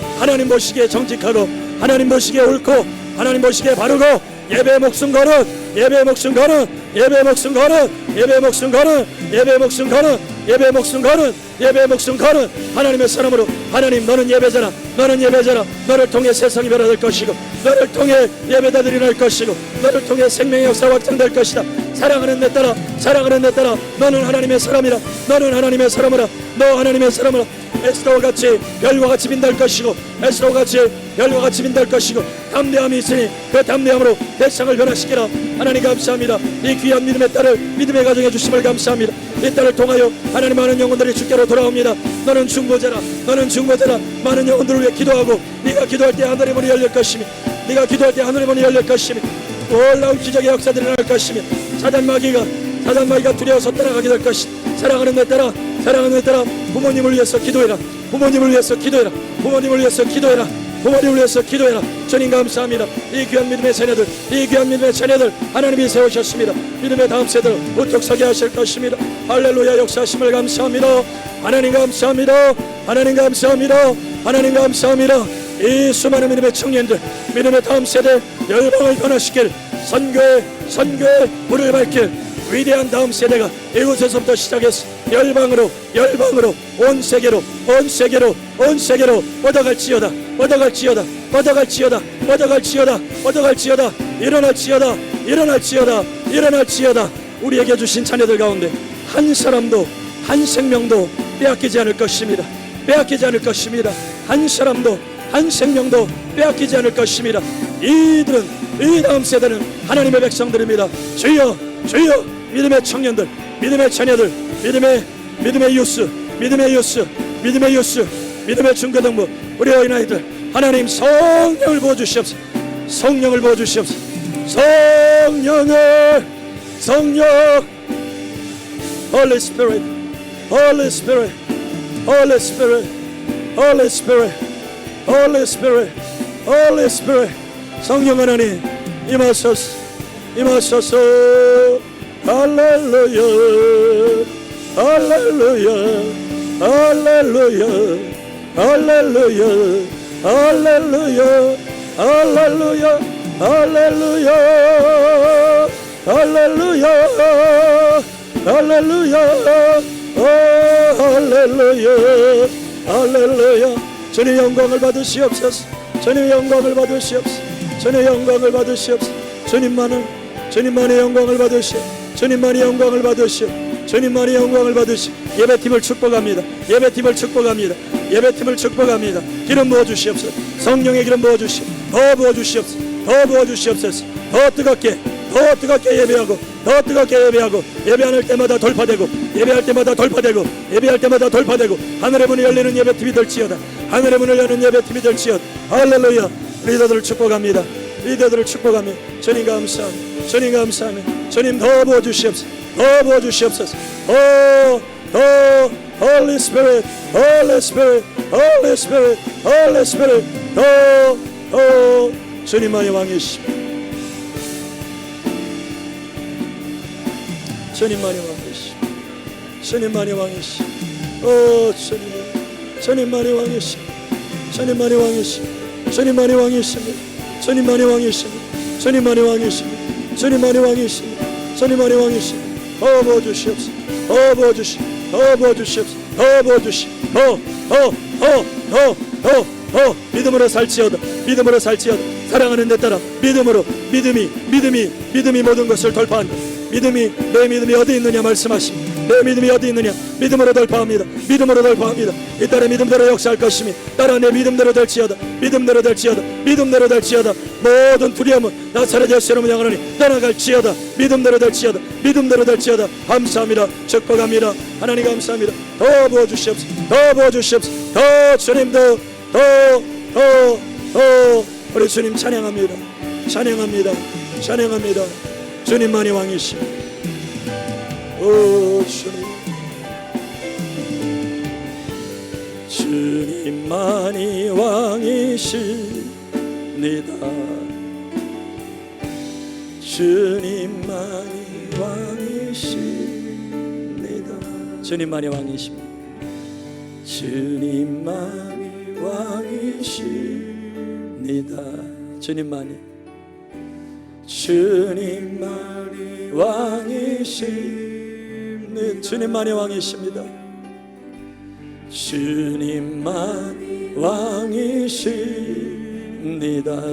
보시기에 정직하고, 하나님 보시기에 옳고, 하나님 보시기에 바르고, 예배 목숨 거는, 예배 목숨 거는, 예배 목숨 거는, 예배 목숨 거는, 예배 목숨 거는, 예배 목숨 거는, 예배 목숨 거는 하나님의 사람으로. 하나님, 너는 예배자라, 너는 예배자라. 너를 통해 세상이 변화될 것이고, 너를 통해 예배자들이 날 것이고, 너를 통해 생명의 역사가 확장될 것이다. 사랑하는 내 딸아, 사랑하는 내 딸아, 너는 하나님의 사람이라. 너는 하나님의 사람이라. 너 하나님의 사람이라. 에스더와 같이 별과 같이 빛날 것이고, 에스더와 같이 별과 같이 빛날 것이고, 담대함이 있으니 그 담대함으로 세상을 변화시키라. 하나님 감사합니다. 이 귀한 믿음의 딸을 믿음의 가정에 주심을 감사합니다. 이 딸을 통하여 하나님 많은 영혼들이 주께로 돌아옵니다. 너는 중보자라, 너는 중보자라. 많은 영혼들을 위해 기도하고, 네가 기도할 때 하늘의 문이 열릴 것이며, 네가 기도할 때 하늘의 문이 열릴 것이며, 놀라운 기적의 역사들이 일어날 것이며, 사단 마귀가 두려워서 떠나가게 될 것이다. 사랑하는 내 딸아, 사랑하는 내 딸아, 부모님을 위해서 기도해라. 부모님을 위해서 기도해라. 부모님을 위해서 기도해라. 부모님을 위해서 기도해라. 주님 감사합니다. 이 귀한 믿음의 자녀들, 이 귀한 믿음의 자녀들 하나님이 세우셨습니다. 믿음의 다음 세대를 우뚝 서게 하실 것입니다. 할렐루야. 역사하심을 감사합니다. 하나님 감사합니다. 하나님 감사합니다. 하나님 감사합니다. 이 수많은 믿음의 청년들, 믿음의 다음 세대 열방을 변화시킬 선교의 불을 밝힐 위대한 다음 세대가 이곳에서부터 시작해서 열방으로 온 세계로 뻗어갈지어다. 일어날지어다. 우리에게 주신 자녀들 가운데 한 사람도, 한 생명도 빼앗기지 않을 것입니다. 빼앗기지 않을 것입니다. 한 사람도, 한 생명도 빼앗기지 않을 것입니다. 이 다음 세대는 하나님의 백성들입니다. 주여, 주여. 믿음의 청년들, 믿음의 자녀들, 믿음의 유스, 믿음의 중고등부, 우리 어린아이들 하나님 성령을 부어주시옵소서. 성령을 부어주시옵소서. 성령, Holy Spirit, Holy Spirit, Holy Spirit, Holy Spirit, Holy Spirit, Holy Spirit. 성령 하나님 임하소서, 임하소서. 할렐루야, 할렐루야, 할렐루야, 할렐루야, 할렐루야, 할렐루야, 할렐루야, 할렐루야, 할렐루야, 할렐루야, 할렐루야. 주님 영광을 받으시옵소서. 주님 영광을 받으시옵소서. 주님 영광을 받으시옵소서. 주님만의 영광을 받으시오. 주님만의 영광을 받으시오. 주님만의 영광을 받으시오. 예배팀을 축복합니다. 예배팀을 축복합니다. 예배팀을 축복합니다. 기름 부어주시옵소서. 성령의 기름 부어주시오. 더 부어주시옵소서. 더 부어주시옵소서. 더 뜨겁게 예배하고, 더 뜨겁게 예배하고, 예배할 때마다 돌파되고, 예배할 때마다 돌파되고, 예배할 때마다 돌파되고, 하늘의 문이 열리는 예배팀이 될지어다. 하늘의 문을 여는 예배팀이 될지어다. 할렐루야. 리더들을 축복합니다. 리더들을 축복합니다. 주님 감사합니다. 주님 감사합니다. 주님 더 부어주시옵소서. 더 부어주시옵소서. 더 Holy Spirit, Holy Spirit, Holy Spirit, Holy Spirit. 더 주님만의 왕이시오. 주님만의 왕이시오. 주님만의 왕이시오. 주님만의 왕이시오. 주님만의 왕이시오. 주님만의 왕이십니다. 주님만의 왕이십니다. 주님만의 왕이십니다. 주님만의 왕이십니다. 주님만의 왕이십니다. 더 부어주시옵소서. 더 부어주시옵소서. 더 부어주시옵소서. 더 부어주시옵소서. 더 믿음으로 살지어다. 믿음으로 살지어다. 사랑하는 데 따라 믿음이 모든 것을 돌파한다. 내 믿음이 어디 있느냐 말씀하십니다. 내 믿음이 어디 있느냐. 믿음으로 돌파합니다. 믿음으로 돌파합니다. 이 딸의 믿음대로 역사할 것이며 따라 내 믿음대로 될지어다. 믿음대로 될지어다. 믿음대로 될지어다. 모든 두려움은 나사렛 예수님을 향하노니 떠나갈지어다. 믿음대로 될지어다. 믿음대로 될지어다. 감사합니다. 축복합니다. 하나님 감사합니다. 더 부어주시옵소서. 더 부어주시옵소서. 더 주님도 더 우리 주님 찬양합니다. 찬양합니다. 찬양합니다. 주님만이 왕이시오. 오 주님, 주님만이 왕이십니다. 주님만이 왕이십니다. 주님만이 왕이십니다. 주님만이 왕이십니다. 주님만이 왕이십니다. 주님만이 왕이십니다. 주님만이 왕이십니다.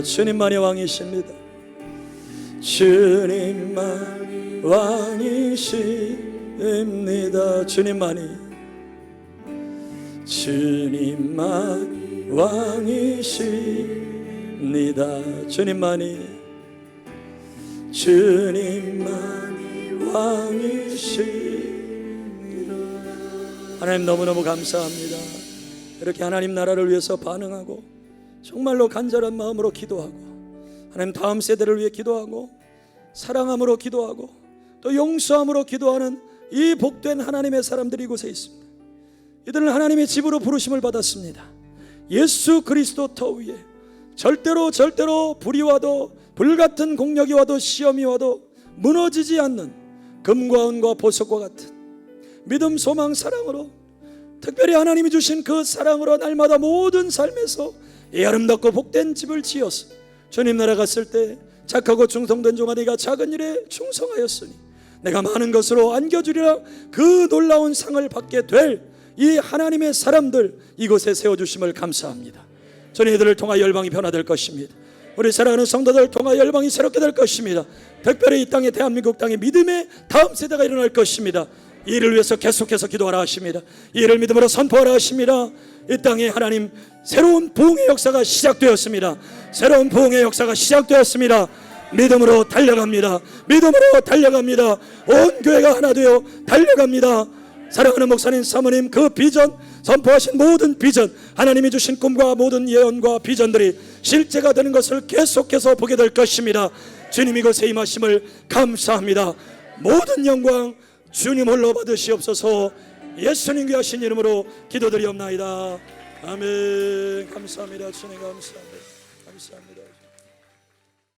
주님만이 왕이십니다. 주님만이 왕이십니다. 주님만이 왕이십니다. 주님만이 왕이십니다. 하나님 너무너무 감사합니다. 이렇게 하나님 나라를 위해서 반응하고 정말로 간절한 마음으로 기도하고 하나님 다음 세대를 위해 기도하고 사랑함으로 기도하고 또 용서함으로 기도하는 이 복된 하나님의 사람들이 이곳에 있습니다. 이들은 하나님의 집으로 부르심을 받았습니다. 예수 그리스도 터 위에 절대로 불이 와도 불같은 공력이 와도 시험이 와도 무너지지 않는 금과 은과 보석과 같은 믿음, 소망, 사랑으로 특별히 하나님이 주신 그 사랑으로 날마다 모든 삶에서 이 아름답고 복된 집을 지어서 주님 나라 갔을 때 착하고 충성된 종아 네가 작은 일에 충성하였으니 내가 많은 것으로 안겨주리라. 그 놀라운 상을 받게 될 이 하나님의 사람들 이곳에 세워주심을 감사합니다. 주님 이들을 통하여 열방이 변화될 것입니다. 우리 사랑하는 성도들 통하여 열방이 새롭게 될 것입니다. 특별히 이 땅에 대한민국 땅에 믿음의 다음 세대가 일어날 것입니다. 이 일을 위해서 계속해서 기도하라 하십니다. 이 일을 믿음으로 선포하라 하십니다. 이 땅에 하나님 새로운 부흥의 역사가 시작되었습니다. 새로운 부흥의 역사가 시작되었습니다. 믿음으로 달려갑니다. 믿음으로 달려갑니다. 온 교회가 하나 되어 달려갑니다. 사랑하는 목사님, 사모님, 그 비전, 선포하신 모든 비전, 하나님이 주신 꿈과 모든 예언과 비전들이 실제가 되는 것을 계속해서 보게 될 것입니다. 주님 이곳에 임하심을 감사합니다. 모든 영광 주님 홀로 받으시옵소서. 예수님 귀하신 이름으로 기도드리옵나이다. 아멘. 감사합니다. 주님 감사합니다. 감사합니다.